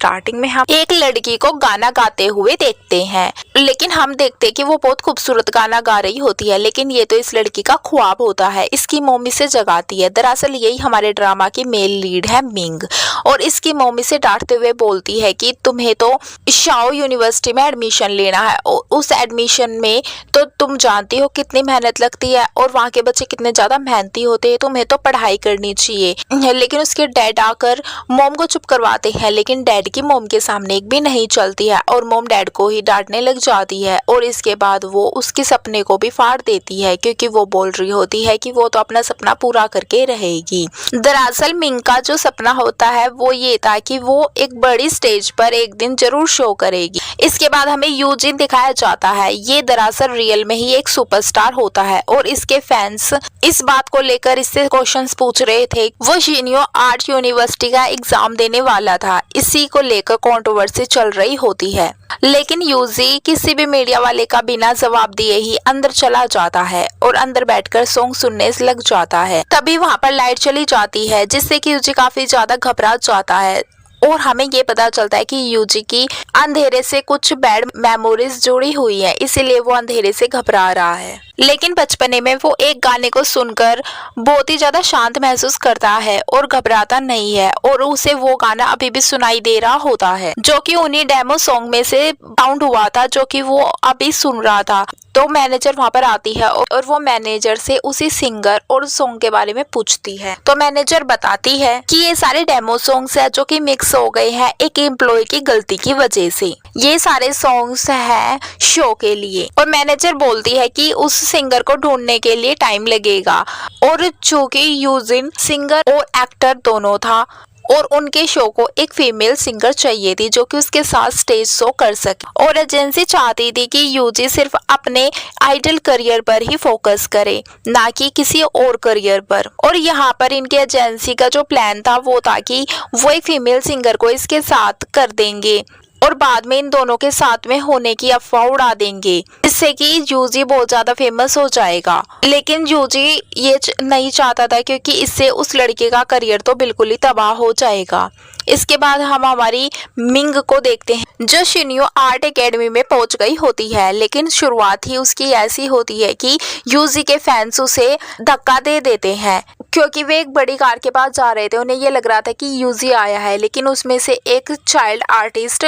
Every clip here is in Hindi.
स्टार्टिंग में हम एक लड़की को गाना गाते हुए देखते हैं, लेकिन हम देखते हैं कि वो बहुत खूबसूरत गाना गा रही होती है, लेकिन ये तो इस लड़की का ख्वाब होता है, इसकी मम्मी से जगाती है। दरअसल यही हमारे ड्रामा की मेल लीड है मिंग, और इसकी मम्मी से डांटते हुए बोलती है कि तुम्हें तो शाओ यूनिवर्सिटी में एडमिशन लेना है, और उस एडमिशन में तो तुम जानती हो कितनी मेहनत लगती है और वहाँ के बच्चे कितने ज्यादा मेहनती होते हैं, तुम्हें तो पढ़ाई करनी चाहिए। लेकिन उसके डैड आकर मॉम को चुप करवाते हैं, लेकिन डैड की मॉम के सामने एक भी नहीं चलती है और मॉम डैड को ही डांटने लग जाती है, और इसके बाद वो उसके सपने को भी फाड़ देती है, क्योंकि वो बोल रही होती है कि वो तो अपना सपना पूरा करके रहेगी। दरअसल मिंग का जो सपना होता है वो ये था कि वो एक बड़ी स्टेज पर एक दिन जरूर शो करेगी। इसके बाद हमें यूजिन दिखाया जाता है। ये दरअसल रियल में ही एक सुपरस्टार होता है, और इसके फैंस इस बात को लेकर इससे क्वेश्चंस पूछ रहे थे। वो शीनियो आर्ट यूनिवर्सिटी का एग्जाम देने वाला था, इसी को लेकर कंट्रोवर्सी चल रही होती है, लेकिन यूजी किसी भी मीडिया वाले का बिना जवाब दिए ही अंदर चला जाता है और अंदर बैठकर सॉन्ग सुनने लग जाता है। तभी वहाँ पर लाइट चली जाती है, जिससे कि यूजी काफी ज्यादा घबरा जाता है, और हमें ये पता चलता है कि यूजी की अंधेरे से कुछ बैड मेमोरीज जुड़ी हुई है, इसीलिए वो अंधेरे से घबरा रहा है। लेकिन बचपने में वो एक गाने को सुनकर बहुत ही ज्यादा शांत महसूस करता है और घबराता नहीं है, और उसे वो गाना अभी भी सुनाई दे रहा होता है, जो कि उन्हीं डेमो सॉन्ग में से साउंड हुआ था, जो कि वो अभी सुन रहा था। तो मैनेजर वहाँ पर आती है और वो मैनेजर से उसी सिंगर और सॉन्ग के बारे में पूछती है। तो मैनेजर बताती है कि ये सारे डेमो सॉन्ग्स है जो कि मिक्स हो गए हैं एक एम्प्लॉय की गलती की वजह से, ये सारे सॉन्ग्स हैं शो के लिए। और मैनेजर बोलती है कि उस सिंगर को ढूंढने के लिए टाइम लगेगा, और चूंकि यूजिन सिंगर और एक्टर दोनों था और उनके शो को एक फीमेल सिंगर चाहिए थी जो कि उसके साथ स्टेज शो कर सके, और एजेंसी चाहती थी कि यूजी सिर्फ अपने आइडल करियर पर ही फोकस करे, ना कि किसी और करियर पर। और यहाँ पर इनके एजेंसी का जो प्लान था वो था कि वो एक फीमेल सिंगर को इसके साथ कर देंगे और बाद में इन दोनों के साथ में होने की अफवाह उड़ा देंगे, जिससे कि यूजी बहुत ज्यादा फेमस हो जाएगा। लेकिन यूजी ये नहीं चाहता था, क्योंकि इससे उस लड़के का करियर तो बिल्कुल ही तबाह हो जाएगा। इसके बाद हम हमारी मिंग को देखते हैं, जो शिन्यो आर्ट एकेडमी में पहुंच गई होती है, लेकिन शुरुआत ही उसकी ऐसी होती है कि यूजी के फैंस उसे धक्का दे देते हैं, क्योंकि वे एक बड़ी कार के पास जा रहे थे। उन्हें ये लग रहा था कि यूजी आया है, लेकिन उसमें से एक चाइल्ड आर्टिस्ट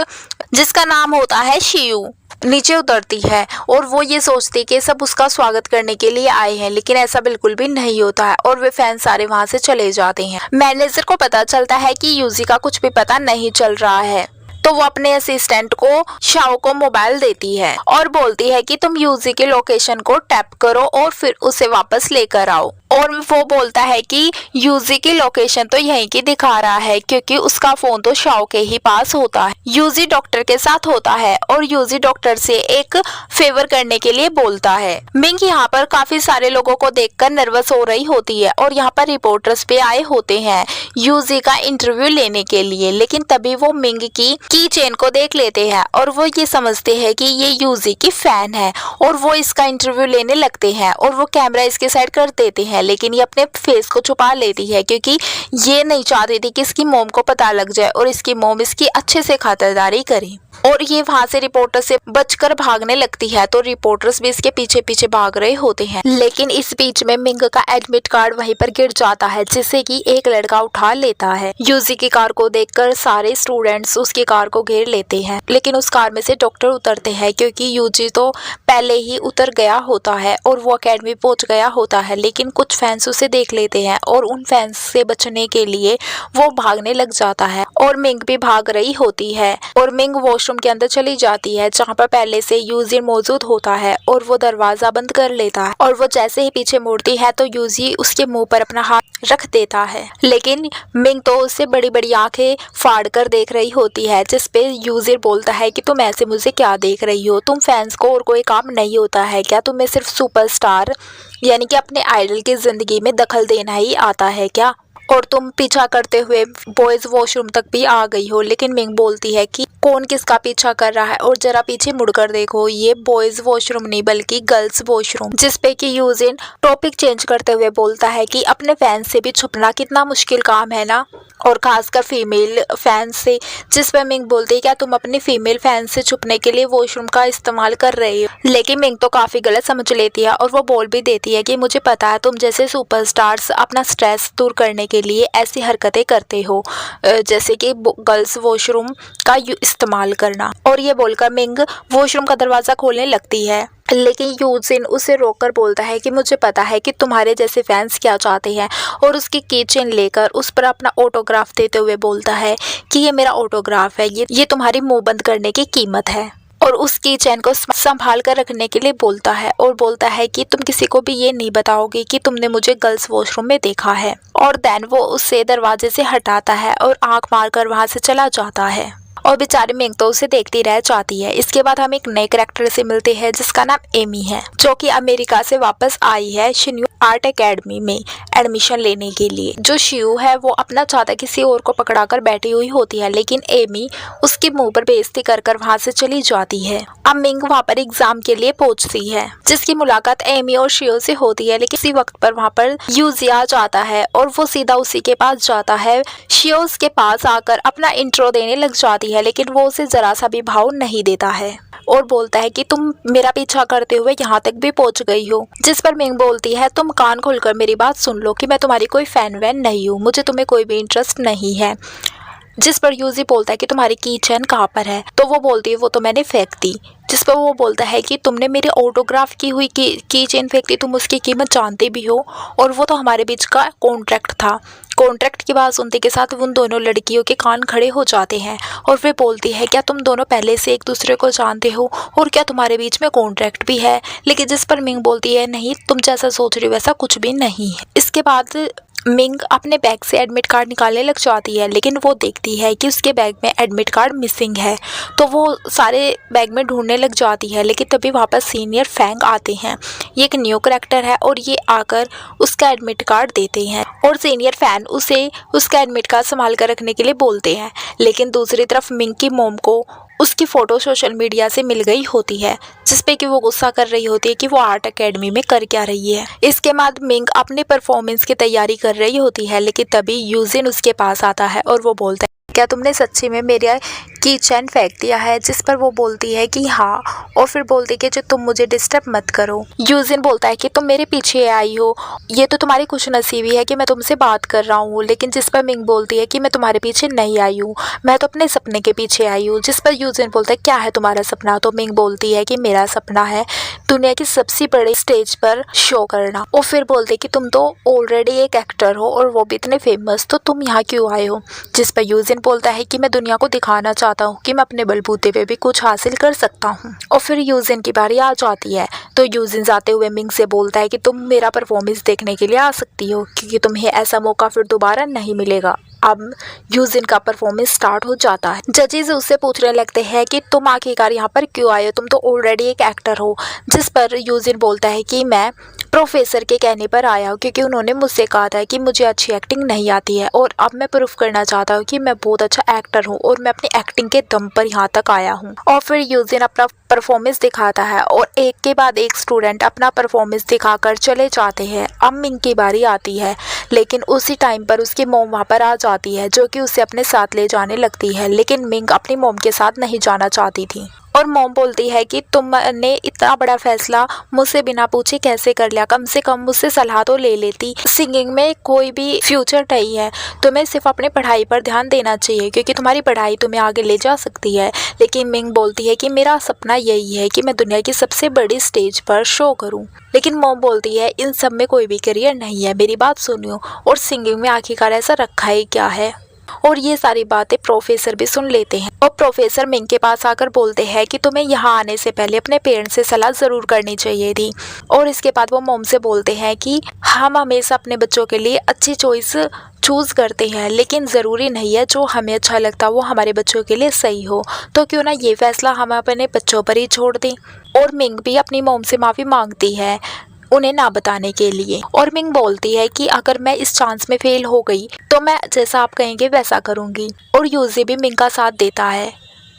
जिसका नाम होता है शियू नीचे उतरती है, और वो ये सोचती कि सब उसका स्वागत करने के लिए आए हैं, लेकिन ऐसा बिल्कुल भी नहीं होता है, और वे फैंस सारे वहां से चले जाते हैं। मैनेजर को पता चलता है कि यूजी का कुछ भी पता नहीं चल रहा है, तो वो अपने असिस्टेंट को शाओ को मोबाइल देती है और बोलती है कि तुम यूजी के लोकेशन को टैप करो और फिर उसे वापस लेकर आओ। और वो बोलता है कि यूजी की लोकेशन तो यहीं की दिखा रहा है, क्योंकि उसका फोन तो शाओ के ही पास होता है। यूजी डॉक्टर के साथ होता है और यूजी डॉक्टर से एक फेवर करने के लिए बोलता है। मिंग यहाँ पर काफी सारे लोगों को देखकर नर्वस हो रही होती है, और यहाँ पर रिपोर्टर्स भी आए होते हैं यूजी का इंटरव्यू लेने के लिए, लेकिन तभी वो मिंग की चेन को देख लेते हैं और वो ये समझते हैं कि ये यूजी की फैन है, और वो इसका इंटरव्यू लेने लगते हैं और वो कैमरा इसके साइड कर देते हैं, लेकिन ये अपने फेस को छुपा लेती है, क्योंकि ये नहीं चाहती थी कि इसकी मॉम को पता लग जाए और इसकी मॉम इसकी अच्छे से खातिरदारी करे। और ये वहां से रिपोर्टर से बचकर भागने लगती है, तो रिपोर्टर्स भी इसके पीछे पीछे भाग रहे होते हैं। लेकिन इस बीच में मिंग का एडमिट कार्ड वहीं पर गिर जाता है, जिसे कि एक लड़का उठा लेता है। यूजी की कार को देखकर सारे स्टूडेंट्स उसकी कार को घेर लेते हैं, लेकिन उस कार में से डॉक्टर उतरते हैं, क्योंकि यूजी तो पहले ही उतर गया होता है और वो अकेडमी पहुंच गया होता है। लेकिन कुछ फैंस उसे देख लेते हैं और उन फैंस से बचने के लिए वो भागने लग जाता है, और मिंग भी भाग रही होती है, और मिंग वॉशरूम के अंदर चली जाती है, जहाँ पर पहले से यूजी मौजूद होता है, और वो दरवाजा बंद कर लेता है। और वो जैसे ही पीछे मुड़ती है तो यूजी उसके मुंह पर अपना हाथ रख देता है, लेकिन मिंग तो उससे बड़ी बड़ी आंखें फाड़ कर देख रही होती है, जिसपे यूजी बोलता है कि तुम ऐसे मुझे क्या देख रही हो, तुम फैंस को और कोई काम नहीं होता है क्या, तुम्हें सिर्फ सुपरस्टार यानी कि अपने आइडल की जिंदगी में दखल देना ही आता है क्या। और तुम पीछा करते हुए बॉयज वॉशरूम तक भी आ गई हो। लेकिन मिंग बोलती है कि कौन किसका पीछा कर रहा है और जरा पीछे मुड़कर देखो, ये बॉयज वॉशरूम नहीं बल्कि गर्ल्स वॉशरूम। जिसपे कि यूजिन टॉपिक चेंज करते हुए बोलता है कि अपने फैंस से भी छुपना कितना मुश्किल काम है ना, और खासकर फीमेल फैंस से। जिस पर मिंग बोलती है क्या तुम अपने फीमेल फैंस से छुपने के लिए वॉशरूम का इस्तेमाल कर रही हो। लेकिन मिंग तो काफी गलत समझ लेती है और वो बोल भी देती है कि मुझे पता है तुम जैसे सुपरस्टार्स अपना स्ट्रेस दूर करने के लिए ऐसी हरकतें करते हो, जैसे कि गर्ल्स वॉशरूम का इस्तेमाल करना। और ये बोलकर मिंग वॉशरूम का दरवाजा खोलने लगती है, लेकिन यूजिन उसे रोककर बोलता है कि मुझे पता है कि तुम्हारे जैसे फैंस क्या चाहते हैं, और उसकी कीचेन लेकर उस पर अपना ऑटोग्राफ देते हुए बोलता है कि ये मेरा ऑटोग्राफ है, ये तुम्हारी मुंह बंद करने की कीमत है। और उस कीचेन को संभाल कर रखने के लिए बोलता है और बोलता है कि तुम किसी को भी ये नहीं बताओगे कि तुमने मुझे गर्ल्स वॉशरूम में देखा है। और देन वो उसे दरवाजे से हटाता है और आंख मारकर वहां से चला जाता है। और बेचारी मिंग तो उसे देखती रह जाती है। इसके बाद हम एक नए कैरेक्टर से मिलते हैं जिसका नाम एमी है, जो कि अमेरिका से वापस आई है शिन्यू आर्ट एकेडमी में एडमिशन लेने के लिए। जो शियू है वो अपना चाहता किसी और को पकड़ाकर बैठी हुई होती है, लेकिन एमी उसके मुंह पर बेइज्जती कर कर वहां से चली जाती है। अब मिंग वहां पर एग्जाम के लिए पहुंचती है, जिसकी मुलाकात एमी और शियू से होती है। लेकिन इसी वक्त पर वहां पर यूजिया जाता है और वो सीधा उसी के पास जाता है। शियू के पास आकर अपना इंट्रो देने लग जाती है, लेकिन वो उसे जरा सा भी भाव नहीं देता है और बोलता है कि तुम मेरा पीछा करते हुए यहाँ तक भी पहुंच गई हो। जिस पर मिंग बोलती है तुम कान खोलकर मेरी बात सुन लो कि मैं तुम्हारी कोई फैन वैन नहीं हूँ, मुझे तुम्हें कोई भी इंटरेस्ट नहीं है। जिस पर यूजी बोलता है कि तुम्हारी की चेन कहाँ पर है, तो वो बोलती है वो तो मैंने फेंक दी। जिस पर वो बोलता है कि तुमने मेरे ऑटोग्राफ की हुई की चेन फेंक दी, तुम उसकी कीमत जानते भी हो, और वो तो हमारे बीच का कॉन्ट्रैक्ट था। कॉन्ट्रैक्ट की बात सुनते के साथ उन दोनों लड़कियों के कान खड़े हो जाते हैं और वे बोलती है क्या तुम दोनों पहले से एक दूसरे को जानते हो और क्या तुम्हारे बीच में कॉन्ट्रैक्ट भी है। लेकिन जिस पर मिंग बोलती है नहीं, तुम जैसा सोच रही हो वैसा कुछ भी नहीं है। इसके बाद मिंग अपने बैग से एडमिट कार्ड निकालने लग जाती है, लेकिन वो देखती है कि उसके बैग में एडमिट कार्ड मिसिंग है, तो वो सारे बैग में ढूंढने लग जाती है। लेकिन तभी वापस सीनियर फैंग आते हैं। ये एक न्यू कैरेक्टर है और ये आकर उसका एडमिट कार्ड देते हैं और सीनियर फैन उसे उसका एडमिट कार्ड संभाल कर रखने के लिए बोलते हैं। लेकिन दूसरी तरफ मिंग की मोम को उसकी फ़ोटो सोशल मीडिया से मिल गई होती है, जिसपे कि वो गुस्सा कर रही होती है कि वो आर्ट एकेडमी में कर क्या रही है। इसके बाद मिंग अपने परफॉर्मेंस की तैयारी कर रही होती है, लेकिन तभी यूजिन उसके पास आता है और वो बोलता है क्या तुमने सच्ची में मेरा की चेन फेंक दिया है। जिस पर वो बोलती है कि हाँ, और फिर बोलती है कि जो तुम मुझे डिस्टर्ब मत करो। यूजिन बोलता है कि तुम मेरे पीछे आई हो, ये तो तुम्हारी खुशनसीबी है कि मैं तुमसे बात कर रहा हूँ। लेकिन जिस पर मिंग बोलती है कि मैं तुम्हारे पीछे नहीं आई हूँ, मैं तो अपने सपने के पीछे आई हूँ। जिस पर यूजिन बोलता है क्या है तुम्हारा सपना, तो मिंग बोलती है कि मेरा सपना है दुनिया की सबसे बड़े स्टेज पर शो करना। और फिर बोलते है कि तुम तो ऑलरेडी एक एक्टर हो और वो भी इतने फेमस, तो तुम यहाँ क्यों आए हो। जिस पर यूजिन बोलता है कि मैं दुनिया को दिखाना चाहता हूँ कि मैं अपने बलबूते पे भी कुछ हासिल कर सकता हूँ। और फिर यूजिन की बारी आ जाती है, तो यूजिन जाते हुए मिंग से बोलता है कि तुम मेरा परफॉर्मेंस देखने के लिए आ सकती हो, क्योंकि तुम्हें ऐसा मौका फिर दोबारा नहीं मिलेगा। अब यूजिन का परफॉर्मेंस स्टार्ट हो जाता है। जजेस उससे पूछने लगते हैं कि तुम आखिरकार यहाँ पर क्यों आए हो, तुम तो ऑलरेडी एक एक्टर हो। जिस पर यूजिन बोलता है कि मैं प्रोफेसर के कहने पर आया हूँ, क्योंकि उन्होंने मुझसे कहा था कि मुझे अच्छी एक्टिंग नहीं आती है और अब मैं प्रूफ करना चाहता हूँ कि मैं बहुत अच्छा एक्टर हूँ और मैं अपनी एक्टिंग के दम पर यहाँ तक आया हूँ। और फिर यूजिन अपना परफॉर्मेंस दिखाता है और एक के बाद एक स्टूडेंट अपना परफॉर्मेंस दिखाकर चले जाते हैं। अब मिंग की बारी आती है, लेकिन उसी टाइम पर उसकी मोम वहाँ पर आ जाती है, जो कि उसे अपने साथ ले जाने लगती है। लेकिन मिंग अपनी मोम के साथ नहीं जाना चाहती थी और मोम बोलती है कि तुमने इतना बड़ा फैसला मुझसे बिना पूछे कैसे कर लिया, कम से कम मुझसे सलाह तो ले लेती। सिंगिंग में कोई भी फ्यूचर नहीं है, तुम्हें सिर्फ अपनी पढ़ाई पर ध्यान देना चाहिए, क्योंकि तुम्हारी पढ़ाई तुम्हें आगे ले जा सकती है। लेकिन मिंग बोलती है कि मेरा सपना यही है कि मैं दुनिया की सबसे बड़ी स्टेज पर शो करूँ। लेकिन मोम बोलती है इन सब में कोई भी करियर नहीं है, मेरी बात सुनियो, और सिंगिंग में आखिरकार ऐसा रखा ही क्या है। और ये सारी बातें प्रोफेसर भी सुन लेते हैं और प्रोफेसर मिंग के पास आकर बोलते हैं कि तुम्हें यहाँ आने से पहले अपने पेरेंट्स से सलाह ज़रूर करनी चाहिए थी। और इसके बाद वो मोम से बोलते हैं कि हम हमेशा अपने बच्चों के लिए अच्छी चॉइस चूज़ करते हैं, लेकिन ज़रूरी नहीं है जो हमें अच्छा लगता वो हमारे बच्चों के लिए सही हो, तो क्यों ना ये फैसला हम अपने बच्चों पर ही छोड़ दें। और मिंग भी अपनी मोम से माफ़ी मांगती है उन्हें ना बताने के लिए। और मिंग बोलती है कि अगर मैं इस चांस में फेल हो गई तो मैं जैसा आप कहेंगे वैसा करूंगी। और यूजी भी मिंग का साथ देता है,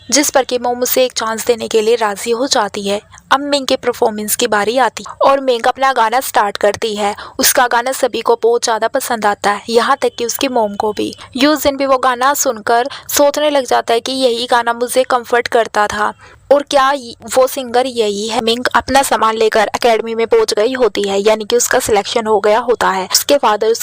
जिस पर कि मोम उसे एक चांस देने के लिए राजी हो जाती है। अब मिंग के परफॉर्मेंस की बारी आती और मिंग अपना गाना स्टार्ट करती है। उसका गाना सभी को बहुत ज़्यादा पसंद आता है, यहाँ तक कि उसकी मोम को भी। यूजिन भी वो गाना सुनकर सोचने लग जाता है कि यही गाना मुझे कंफर्ट करता था और क्या वो सिंगर यही है। मिंग अपना सामान लेकर एकेडमी में पहुंच गई होती है, यानी कि उसका सिलेक्शन हो गया होता है। उसके फादर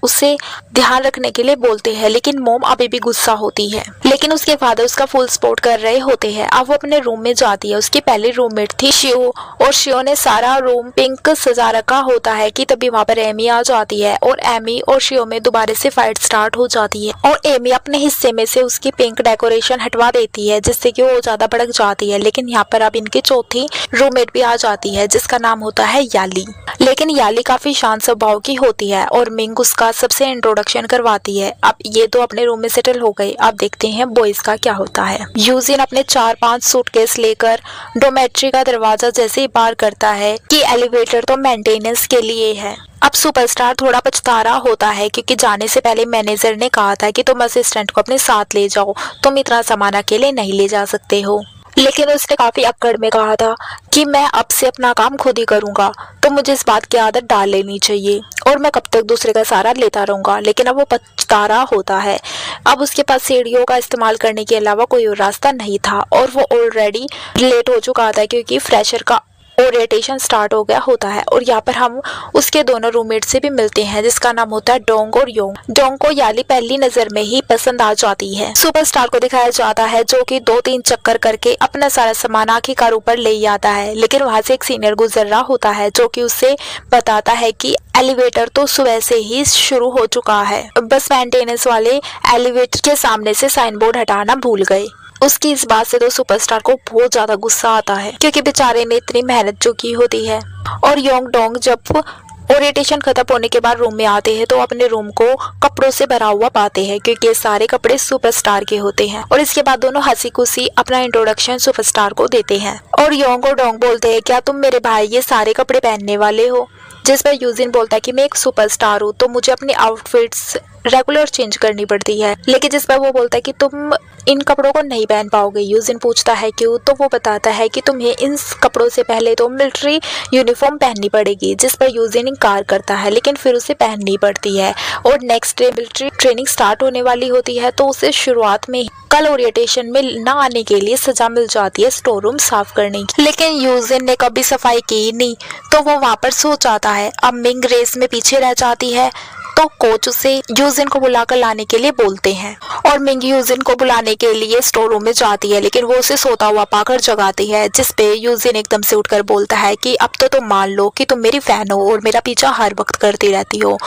उसे ध्यान रखने के लिए बोलते हैं, लेकिन मोम अभी भी गुस्सा होती है। लेकिन उसके फादर उसका फुल सपोर्ट कर रहे होते हैं। अब वो अपने रूम में जाती है। उसकी पहली रूममेट थी शियो, और शियो ने सारा रूम पिंक सजा रखा होता है कि तभी वहाँ पर एमी आ जाती है और एमी और शियो में दोबारा से फाइट स्टार्ट हो जाती है। और एमी अपने हिस्से में से उसकी पिंक डेकोरेशन हटवा देती है, जिससे कि वो ज्यादा भड़क जाती है। लेकिन यहाँ पर अब इनकी चौथी रूममेट भी आ जाती है, जिसका नाम होता है याली। लेकिन याली काफी शांत स्वभाव की होती है और मिंग उसका सबसे इंट्रोडक्शन करवाती है। अब ये तो अपने रूम में सेटल हो गए। अब देखते हैं बॉयज का क्या होता है। यूजिन अपने 4-5 सूटकेस लेकर डोमेट्री का दरवाजा जैसे ही पार करता है कि एलिवेटर तो मेंटेनेंस के लिए है। अब सुपरस्टार थोड़ा पछता रहा होता है, क्योंकि जाने से पहले मैनेजर ने कहा था कि तुम असिस्टेंट को अपने साथ ले जाओ, तुम इतना सामान अकेले नहीं ले जा सकते हो। लेकिन उसने काफी अक्कड़ में कहा था कि मैं अब से अपना काम खुद ही करूंगा, तो मुझे इस बात की आदत डाल लेनी चाहिए और मैं कब तक दूसरे का सहारा लेता रहूंगा। लेकिन अब वो पछता रहा होता है। अब उसके पास सीढ़ियों का इस्तेमाल करने के अलावा कोई और रास्ता नहीं था और वो ऑलरेडी लेट हो चुका था, क्योंकि फ्रेशर का ओरिएंटेशन स्टार्ट हो गया होता है। और यहाँ पर हम उसके दोनों रूममेट से भी मिलते हैं, जिसका नाम होता है डोंग और योंग। डोंग को याली पहली नजर में ही पसंद आ जाती है। सुपरस्टार को दिखाया जाता है जो कि 2-3 चक्कर करके अपना सारा सामान आखिरकार ऊपर ले आता है। लेकिन वहां से एक सीनियर गुजर रहा होता है, जो कि उसे बताता है कि एलिवेटर तो सुबह से ही शुरू हो चुका है, बस मेंटेनेंस वाले एलिवेटर के सामने से साइन बोर्ड हटाना भूल गए। उसकी इस बात से तो सुपरस्टार को बहुत ज्यादा गुस्सा आता है, क्योंकि बेचारे ने इतनी मेहनत जो की होती है। और योंग डोंग जब ओरिएंटेशन खत्म होने के बाद रूम में आते हैं तो अपने रूम को कपड़ों से भरा हुआ पाते हैं, क्योंकि ये सारे कपड़े सुपरस्टार के होते हैं। और इसके बाद दोनों हंसी खुशी अपना इंट्रोडक्शन सुपरस्टार को देते हैं। और योंग और डोंग बोलते हैं, क्या तुम मेरे भाई ये सारे कपड़े पहनने वाले हो? जिस पर यूजिन बोलता है कि मैं एक सुपरस्टार हूँ, तो मुझे अपनी आउटफिट्स रेगुलर चेंज करनी पड़ती है। लेकिन जिस पर वो बोलता है कि तुम इन कपड़ों को नहीं पहन पाओगे। यूजिन पूछता है क्यों, तो वो बताता है कि तुम्हें इन कपड़ों से पहले तो मिलिट्री यूनिफॉर्म पहननी पड़ेगी, जिस पर यूजिन इनकार करता है, लेकिन फिर उसे पहननी पड़ती है। और next day military training start होने वाली होती है, तो उसे शुरुआत में कल ओरिएंटेशन में ना आने के लिए सजा मिल जाती है स्टोर रूम साफ करने की। लेकिन यूजिन ने कभी सफाई की नहीं, तो वो वहाँ पर सो जाता है। अब मिंग रेस में पीछे रह जाती है, तो कोच उसे यूजिन को बुलाकर लाने के लिए बोलते हैं। और मिंग यूजिन को बुलाने के लिए स्टोर रूम में जाती है, लेकिन वो उसे सोता हुआ पाकर जगाती है, जिसपे यूजिन एकदम से उठकर बोलता है कि अब तो तुम मान लो कि तुम मेरी फैन हो और मेरा पीछा हर वक्त करती रहती हो।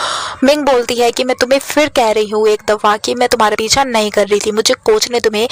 मिंग बोलती है कि मैं तुम्हें फिर कह रही हूँ एक दफा कि मैं तुम्हारा पीछा नहीं कर रही थी, मुझे कोच ने तुम्हें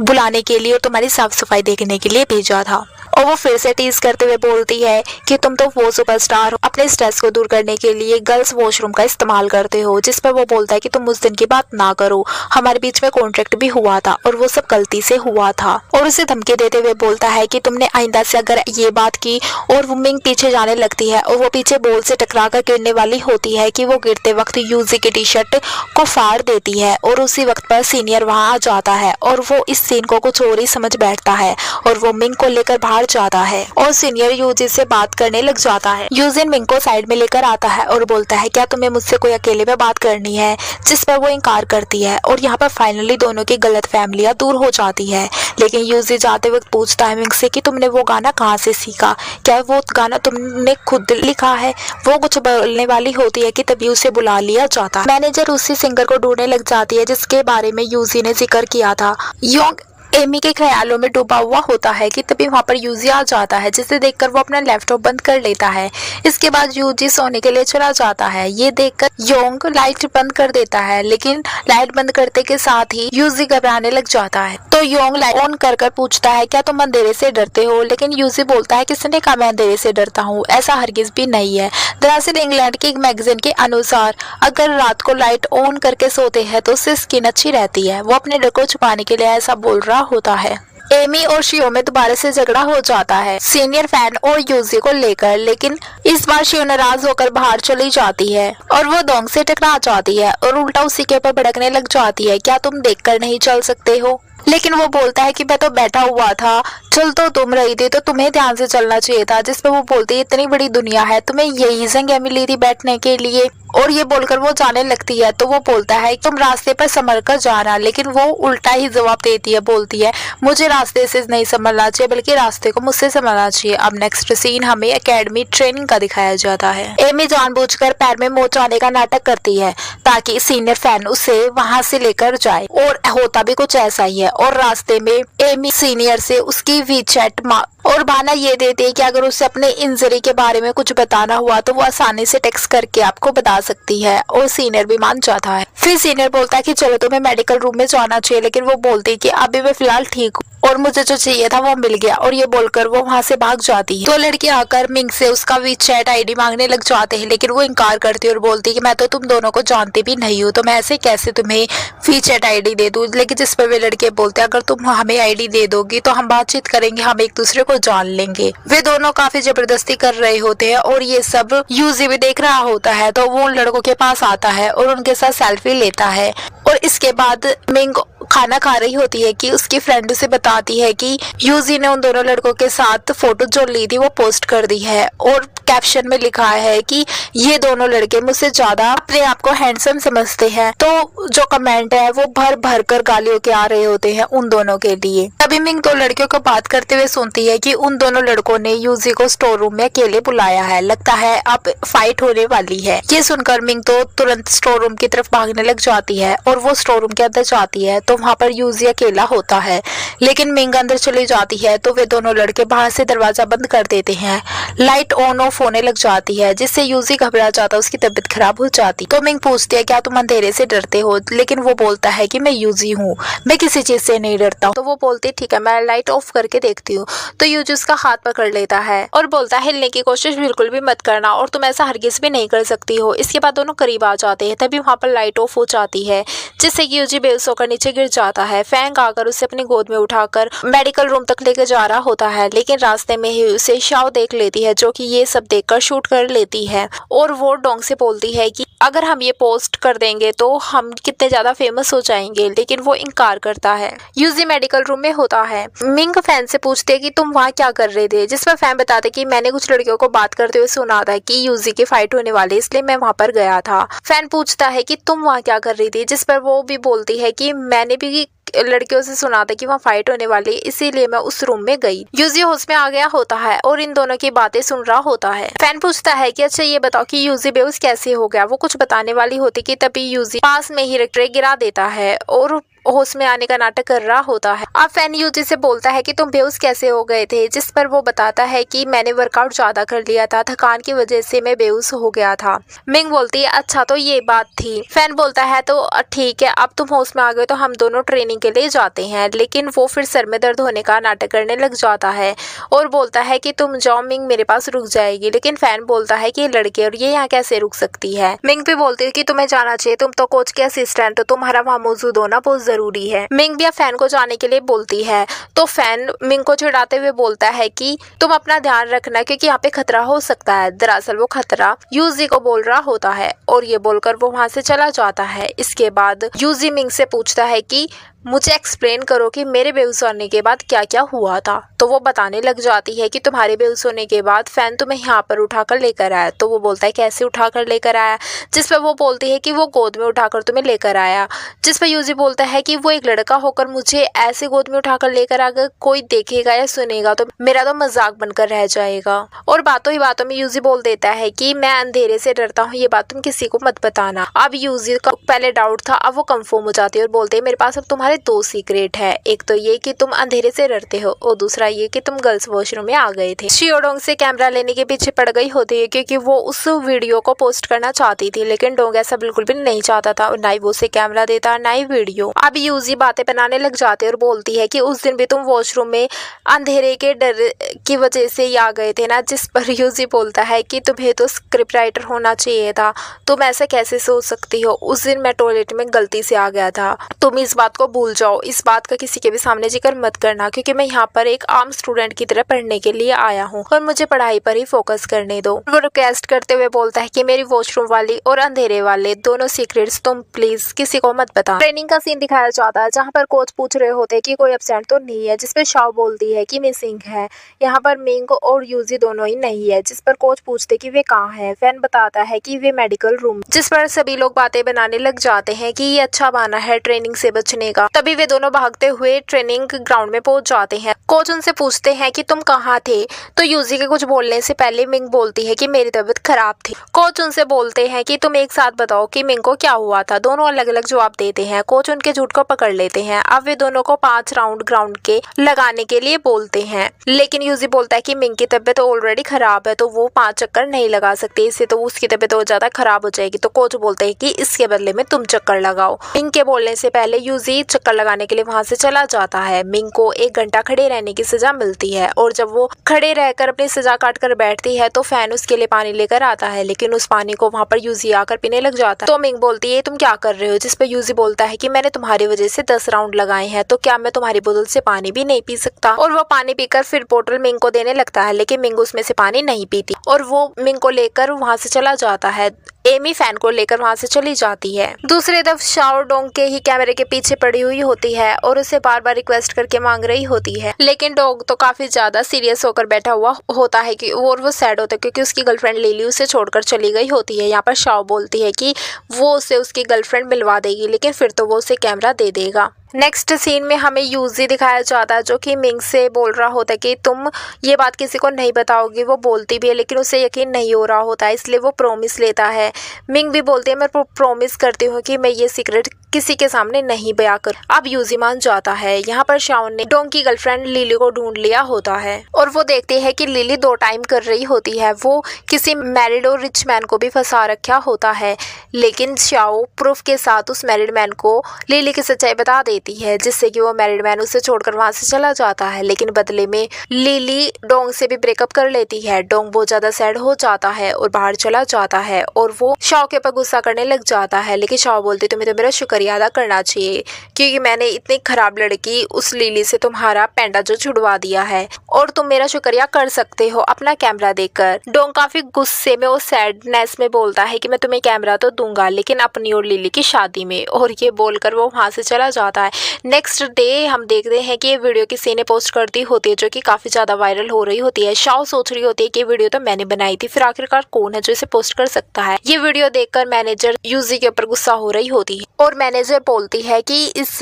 बुलाने के लिए और तुम्हारी साफ सफाई देखने के लिए भेजा था। और वो फिर से टीज करते हुए बोलती है कि तुम तो वो सुपरस्टार हो, अपने स्ट्रेस को दूर करने के लिए गर्ल्स वॉशरूम का इस्तेमाल करते हो। जिस पर वो बोलता है कि तुम उस दिन की बात ना करो, हमारे बीच में कॉन्ट्रैक्ट भी हुआ था और वो सब गलती से हुआ था। और उसे धमकी देते हुए बोलता है कि तुमने आइंदा से अगर ये बात की। और वो मिंग पीछे जाने लगती है और वो पीछे बॉल से टकरा कर गिरने वाली होती है कि वो गिरते वक्त यूजी की टी शर्ट को फाड़ देती है। और उसी वक्त पर सीनियर वहां आ जाता है और वो इस सीन को कुछ और ही समझ बैठता है और वो मिंग को लेकर बाहर जाता है और सीनियर यूजिन से बात करने लग जाता है। यूजिन मिंग को साइड में लेकर आता है और बोलता है, क्या तुम्हें मुझसे कोई अकेले में बात करनी है? जिस पर वो इनकार करती है। और यहाँ पर फाइनली दोनों की गलत फैमिलियां दूर हो जाती है। लेकिन यूजी जाते वक्त पूछता है मिंग से कि तुमने वो गाना कहाँ से सीखा, क्या वो गाना तुमने खुद लिखा है? वो कुछ बोलने वाली होती है कि तभी उसे बुला लिया जाता है। मैनेजर उसी सिंगर को ढूंढने लग जाती है जिसके बारे में यूजी ने जिक्र किया था। योंग एमी के ख्यालों में डूबा हुआ होता है कि तभी वहां पर यूजी आ जाता है, जिसे देखकर वो अपना लैपटॉप बंद कर लेता है। इसके बाद यूजी सोने के लिए चला जाता है। ये देखकर योंग लाइट बंद कर देता है, लेकिन लाइट बंद करते के साथ ही यूजी घबराने लग जाता है। तो योंग लाइट ऑन कर पूछता है, क्या तुम अंधेरे से डरते हो? लेकिन यूजी बोलता है, किसने कहा मैं अंधेरे से डरता हूँ, ऐसा हरगिज भी नहीं है। दरअसल इंग्लैंड की एक मैगजीन के अनुसार अगर रात को लाइट ऑन करके सोते हैं तो उससे स्किन अच्छी रहती है। वो अपने डर को छुपाने के लिए ऐसा बोल रहा होता है। एमी और शियो में दोबारा से झगड़ा हो जाता है सीनियर फैन और यूजी को लेकर, लेकिन इस बार शियो नाराज होकर बाहर चली जाती है और वो डोंग से टकरा जाती है और उल्टा उसी के ऊपर भड़कने लग जाती है। क्या तुम देखकर नहीं चल सकते हो? लेकिन वो बोलता है कि मैं तो बैठा हुआ था, चल तो तुम रही थी तो तुम्हें ध्यान से चलना चाहिए था। जिस पे वो बोलती है इतनी बड़ी दुनिया है, तुम्हें यही जगह मिली थी बैठने के लिए, और ये बोलकर वो जाने लगती है। तो वो बोलता है तुम रास्ते पर संभल कर जाना, लेकिन वो उल्टा ही जवाब देती है, बोलती है मुझे रास्ते से नहीं संभलना चाहिए बल्कि रास्ते को मुझसे संभलना चाहिए। अब नेक्स्ट सीन हमें एकेडमी ट्रेनिंग का दिखाया जाता है। एमी जानबूझकर पैर में मोच आने का नाटक करती है ताकि सीनियर फैन उसे वहां से लेकर जाए, और होता भी कुछ ऐसा ही है। और रास्ते में एमी सीनियर से उसकी वीचैट और बहाना ये देती है कि अगर उसे अपने इंजरी के बारे में कुछ बताना हुआ तो वो आसानी से टेक्स्ट करके आपको बता सकती है, और सीनियर भी मान जाता है। फिर सीनियर बोलता है कि चलो तुम्हें मेडिकल रूम में जाना चाहिए, लेकिन वो बोलती है कि अभी मैं फिलहाल ठीक हूँ और मुझे जो चाहिए था वो मिल गया, और ये बोलकर वो वहाँ से भाग जाती है। तो लड़की आकर मिंग से उसका वीचैट आईडी मांगने लग जाते हैं, लेकिन वो इनकार करती है और बोलती है कि मैं तो तुम दोनों को जानती भी नहीं हूँ, तो मैं ऐसे कैसे तुम्हें वीचैट आईडी दे दूँ। लेकिन जिस पर वे लड़के बोलते हैं अगर तुम हमें आईडी दे दोगी तो हम बातचीत करेंगे, हम एक दूसरे को जान लेंगे। वे दोनों काफी जबरदस्ती कर रहे होते हैं और ये सब यूजी भी देख रहा होता है। तो वो उन लड़कों के पास आता है और उनके साथ सेल्फी लेता है, और इसके बाद मिंग खाना खा रही होती है कि उसकी फ्रेंड उसे बताती है कि यूजी ने उन दोनों लड़कों के साथ फोटो जो ली थी वो पोस्ट कर दी है, और कैप्शन में लिखा है कि ये दोनों लड़के मुझसे ज्यादा अपने आप को हैंडसम समझते हैं। तो जो कमेंट है वो भर भर कर गालियों के आ रहे होते हैं उन दोनों के लिए। तभी मिंग दो लड़कियों को बात करते हुए सुनती है कि उन दोनों लड़कों ने यूजी को स्टोर रूम में अकेले बुलाया है, लगता है अब फाइट होने वाली है। ये सुनकर मिंग तो तुरंत स्टोर रूम की तरफ भागने लग जाती है और वो स्टोर रूम के अंदर जाती है तो वहाँ पर यूजी अकेला होता है, लेकिन मिंग अंदर चली जाती है तो वे दोनों लड़के बाहर से दरवाजा बंद कर देते हैं। लाइट ऑन ऑफ होने लग जाती है जिससे यूजी घबरा जाता है, उसकी तबीयत खराब हो जाती। तो मिंग पूछती है क्या तुम अंधेरे से डरते हो, लेकिन वो बोलता है कि मैं यूजी हूँ, मैं किसी चीज से नहीं डरता। तो वो बोलती ठीक है मैं लाइट ऑफ करके देखती हूँ। तो यूजी उसका हाथ पकड़ लेता है और बोलता है हिलने की कोशिश बिल्कुल भी मत करना और तुम ऐसा हरगिज भी नहीं कर सकती हो। इसके बाद दोनों करीब आ जाते हैं, तभी वहाँ पर लाइट ऑफ हो जाती है जिससे कि यूजी बेहोश होकर नीचे गिर जाता है। फैंग आकर उसे अपनी गोद में उठाकर मेडिकल रूम तक लेकर जा रहा होता है, लेकिन रास्ते में ही उसे शाओ देख लेती है जो कि ये सब देखकर शूट कर लेती है, और वो डोंग से बोलती है कि अगर हम ये पोस्ट कर देंगे तो हम कितने ज्यादा फेमस हो जाएंगे, लेकिन वो इनकार करता है। यूजी मेडिकल रूम में होता है। मिंग फैन से पूछते है कि तुम वहाँ क्या कर रहे थे, जिस पर फैन बताते कि मैंने कुछ लड़कियों को बात करते हुए सुना था कि यूजी की फाइट होने वाली, इसलिए मैं वहाँ पर गया था। फैन पूछता है कि तुम वहाँ क्या कर रही थी, जिस पर वो भी बोलती है कि मैंने भी लड़कियों से सुना था कि वहाँ फाइट होने वाली, इसीलिए मैं उस रूम में गई। यूजी होश में आ गया होता है और इन दोनों की बातें सुन रहा होता है। फैन पूछता है कि अच्छा ये बताओ कि यूजी बेहोश कैसे हो गया। वो कुछ बताने वाली होती कि तभी यूजी पास में ही ट्रे गिरा देता है और होश में आने का नाटक कर रहा होता है। अब फैन यूजी से बोलता है कि तुम बेहोश कैसे हो गए थे, जिस पर वो बताता है कि मैंने वर्कआउट ज्यादा कर लिया था, थकान की वजह से मैं बेहोश हो गया था। मिंग बोलती है अच्छा तो ये बात थी। फैन बोलता है तो ठीक है अब तुम होश में आ गए तो हम दोनों ट्रेनिंग के लिए जाते हैं, लेकिन वो फिर सर में दर्द होने का नाटक करने लग जाता है और बोलता है कि तुम जाओ, मिंग मेरे पास रुक जाएगी। लेकिन फैन बोलता है कि लड़के और ये यहाँ कैसे रुक सकती है। मिंग भी बोलती है कि तुम्हें जाना चाहिए, तुम तो कोच के असिस्टेंट हो, तुम्हारा वहाँ मौजूद होना बहुत जरूरी है। मिंग भी फैन को जाने के लिए बोलती है तो फैन मिंग को चिढ़ाते हुए बोलता है कि तुम अपना ध्यान रखना क्योंकि यहाँ पे खतरा हो सकता है। दरअसल वो खतरा यूजी को बोल रहा होता है और ये बोलकर वो वहाँ से चला जाता है। इसके बाद यूजी मिंग से पूछता है कि मुझे एक्सप्लेन करो कि मेरे बेहोश होने के बाद क्या क्या हुआ था। तो वो बताने लग जाती है कि तुम्हारे बेहोश होने के बाद फैन तुम्हें यहाँ पर उठाकर लेकर आया। तो वो बोलता है कैसे उठाकर लेकर आया, जिस पर वो बोलती है कि वो गोद में उठाकर तुम्हें लेकर आया। जिस पर यूजी बोलता है कि वो एक लड़का होकर मुझे ऐसे गोद में उठाकर लेकर अगर कोई देखेगा या सुनेगा तो मेरा तो मजाक बनकर रह जाएगा। और बातों ही बातों में यूजी बोल देता है कि मैं अंधेरे से डरता हूँ, ये बात तुम किसी को मत बताना। अब यूजी का पहले डाउट था, अब वो कंफर्म हो जाती है और बोलते है मेरे पास अब तुम्हारे दो सीक्रेट है, एक तो ये कि तुम अंधेरे से डरते हो और दूसरा ये कि तुम गर्ल्स वॉशरूम में आ गए थे। शियो डोंग से कैमरा लेने के पीछे पड़ गई होती है क्योंकि वो उस वीडियो को पोस्ट करना चाहती थी, लेकिन डोंग ऐसा बिल्कुल भी नहीं चाहता था और ना ही वो उसे कैमरा देता ना ही वीडियो। अब यूजी बातें बनाने लग जाते और बोलती है कि उस दिन भी तुम वॉशरूम में अंधेरे के डर की वजह से ही आ गए थे ना, जिस पर यूजी बोलता है कि तुम्हें तो स्क्रिप्ट राइटर होना चाहिए था, तुम ऐसा कैसे सोच सकती हो, उस दिन मैं टॉयलेट में गलती से आ गया था, तुम इस बात को भूल जाओ, इस बात का किसी के भी सामने जिक्र मत करना, क्योंकि मैं यहाँ पर एक आम स्टूडेंट की तरह पढ़ने के लिए आया हूँ और मुझे पढ़ाई पर ही फोकस करने दो। वो रिक्वेस्ट करते हुए बोलता है कि मेरी वॉशरूम वाली और अंधेरे वाले दोनों सीक्रेट्स तुम प्लीज किसी को मत बता। ट्रेनिंग का सीन दिखाया जाता है जहाँ पर कोच पूछ रहे होते हैं कि कोई एब्सेंट तो नहीं है, जिसपे शाओ बोलती है कि मिसिंग है। यहाँ पर मिंग और यूजी दोनों ही नहीं है, जिस पर कोच पूछते कि वे कहाँ है। फैन बताता है कि वे मेडिकल रूम, जिस पर सभी लोग बातें बनाने लग जाते हैं कि ये अच्छा बहाना है ट्रेनिंग से बचने का। तभी वे दोनों भागते हुए ट्रेनिंग ग्राउंड में पहुंच जाते हैं। कोच उनसे पूछते हैं कि तुम कहाँ थे, तो यूजी के कुछ बोलने से पहले मिंग बोलती है कि मेरी तबीयत खराब थी। कोच उनसे बोलते हैं कि तुम एक साथ बताओ कि मिंग को क्या हुआ था। दोनों अलग अलग जवाब देते हैं। कोच उनके झूठ को पकड़ लेते हैं। अब वे दोनों को 5 राउंड ग्राउंड के लगाने के लिए बोलते हैं, लेकिन यूजी बोलता है कि मिंग की तबीयत ऑलरेडी खराब है तो वो 5 चक्कर नहीं लगा सकती, इससे तो उसकी तबीयत और ज्यादा खराब हो जाएगी। तो कोच बोलते हैं कि इसके बदले में तुम चक्कर लगाओ। मिंग के बोलने से पहले यूजी चक्कर लगाने के लिए वहां से चला जाता है। मिंग को 1 घंटा खड़े रहने की सजा मिलती है और जब वो खड़े रहकर अपनी सजा काट कर बैठती है तो फैन उसके लिए पानी लेकर आता है, लेकिन उस पानी को वहां पर यूजी आकर पीने लग जाता है। तो मिंग बोलती है तुम क्या कर रहे हो, जिस पर यूजी बोलता है कि मैंने तुम्हारी वजह से 10 राउंड लगाए हैं, तो क्या मैं तुम्हारी बोतल से पानी भी नहीं पी सकता। और वो पानी पीकर फिर बोतल मिंग को देने लगता है, लेकिन मिंग उसमें से पानी नहीं पीती और वो मिंग को लेकर वहां से चला जाता है। एमी फैन को लेकर वहां से चली जाती है। दूसरी तरफ शाओ डोंग के ही कैमरे के पीछे पड़ी हुई होती है और उसे बार बार रिक्वेस्ट करके मांग रही होती है, लेकिन डोंग तो काफी ज्यादा सीरियस होकर बैठा हुआ होता है कि वो सैड होता है क्योंकि उसकी गर्लफ्रेंड लिली उसे छोड़कर चली गई होती है। यहाँ पर शाओ बोलती है कि वो उसे उसकी गर्लफ्रेंड मिलवा देगी, लेकिन फिर तो वो उसे कैमरा दे देगा। नेक्स्ट सीन में हमें यूजी दिखाया जाता है जो कि मिंग से बोल रहा होता है कि तुम ये बात किसी को नहीं बताओगी। वो बोलती भी है लेकिन उसे यकीन नहीं हो रहा होता है, इसलिए वो प्रॉमिस लेता है। मिंग भी बोलती है मैं प्रॉमिस करती हूँ कि मैं ये सीक्रेट किसी के सामने नहीं बयां कर। अब यूजी मान जाता है। यहाँ पर शाओ ने डोंग की गर्लफ्रेंड लिली को ढूंढ लिया होता है और वो देखती है कि लिली 2 टाइम कर रही होती है। वो किसी मैरिड और रिच मैन को भी फंसा रखा होता है, लेकिन शाओ प्रूफ के साथ उस मैरिड मैन को लिली की सच्चाई बता देती है, जिससे कि वो मैरिड मैन उसे छोड़कर वहां से चला जाता है। लेकिन बदले में लिली डोंग से भी ब्रेकअप कर लेती है। डोंग बहुत ज्यादा सैड हो जाता है और बाहर चला जाता है और वो शाओ के ऊपर गुस्सा करने लग जाता है, लेकिन शाओ बोलती तुम्हें तो मेरा शुक्रिया अदा करना चाहिए क्योंकि मैंने इतनी खराब लड़की उस लिली से तुम्हारा पैंडा जो छुड़वा दिया है और तुम मेरा शुक्रिया कर सकते हो अपना कैमरा देकर। डोंग काफी गुस्से में और सैडनेस में बोलता है कि मैं तुम्हें कैमरा तो दूंगा लेकिन अपनी और लिली की शादी में, और ये बोलकर वो वहां से चला जाता है। नेक्स्ट डे हम देखते हैं कि ये वीडियो किसी ने पोस्ट कर दी होती है जो कि काफी ज्यादा वायरल हो रही होती है। शाओ सोच रही होती है कि वीडियो तो मैंने बनाई थी, फिर आखिरकार कौन है जो इसे पोस्ट कर सकता है। ये वीडियो देखकर मैनेजर यूजी के ऊपर गुस्सा हो रही होती है और मैनेजर बोलती है कि इस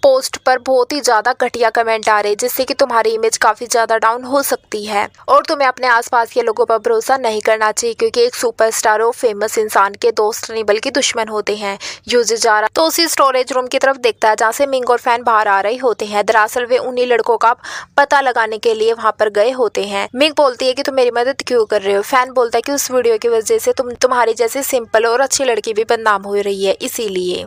पोस्ट पर बहुत ही ज्यादा घटिया कमेंट आ रहे जिससे कि तुम्हारी इमेज काफी ज्यादा डाउन हो सकती है और तुम्हें अपने आसपास के लोगों पर भरोसा नहीं करना चाहिए क्योंकि एक सुपरस्टार और फेमस इंसान के दोस्त नहीं बल्कि दुश्मन होते हैं। यूजी जा रहा तो उसी स्टोरेज रूम की तरफ देखता है जहाँ से मिंग और फैन बाहर आ रहे होते हैं। दरअसल वे उन्हीं लड़कों का पता लगाने के लिए वहां पर गए होते हैं। मिंग बोलती है कि तुम मेरी मदद क्यों कर रहे हो। फैन बोलता है कि उस वीडियो की वजह से तुम्हारी जैसी सिंपल और अच्छी लड़की भी बदनाम हो रही है इसीलिए।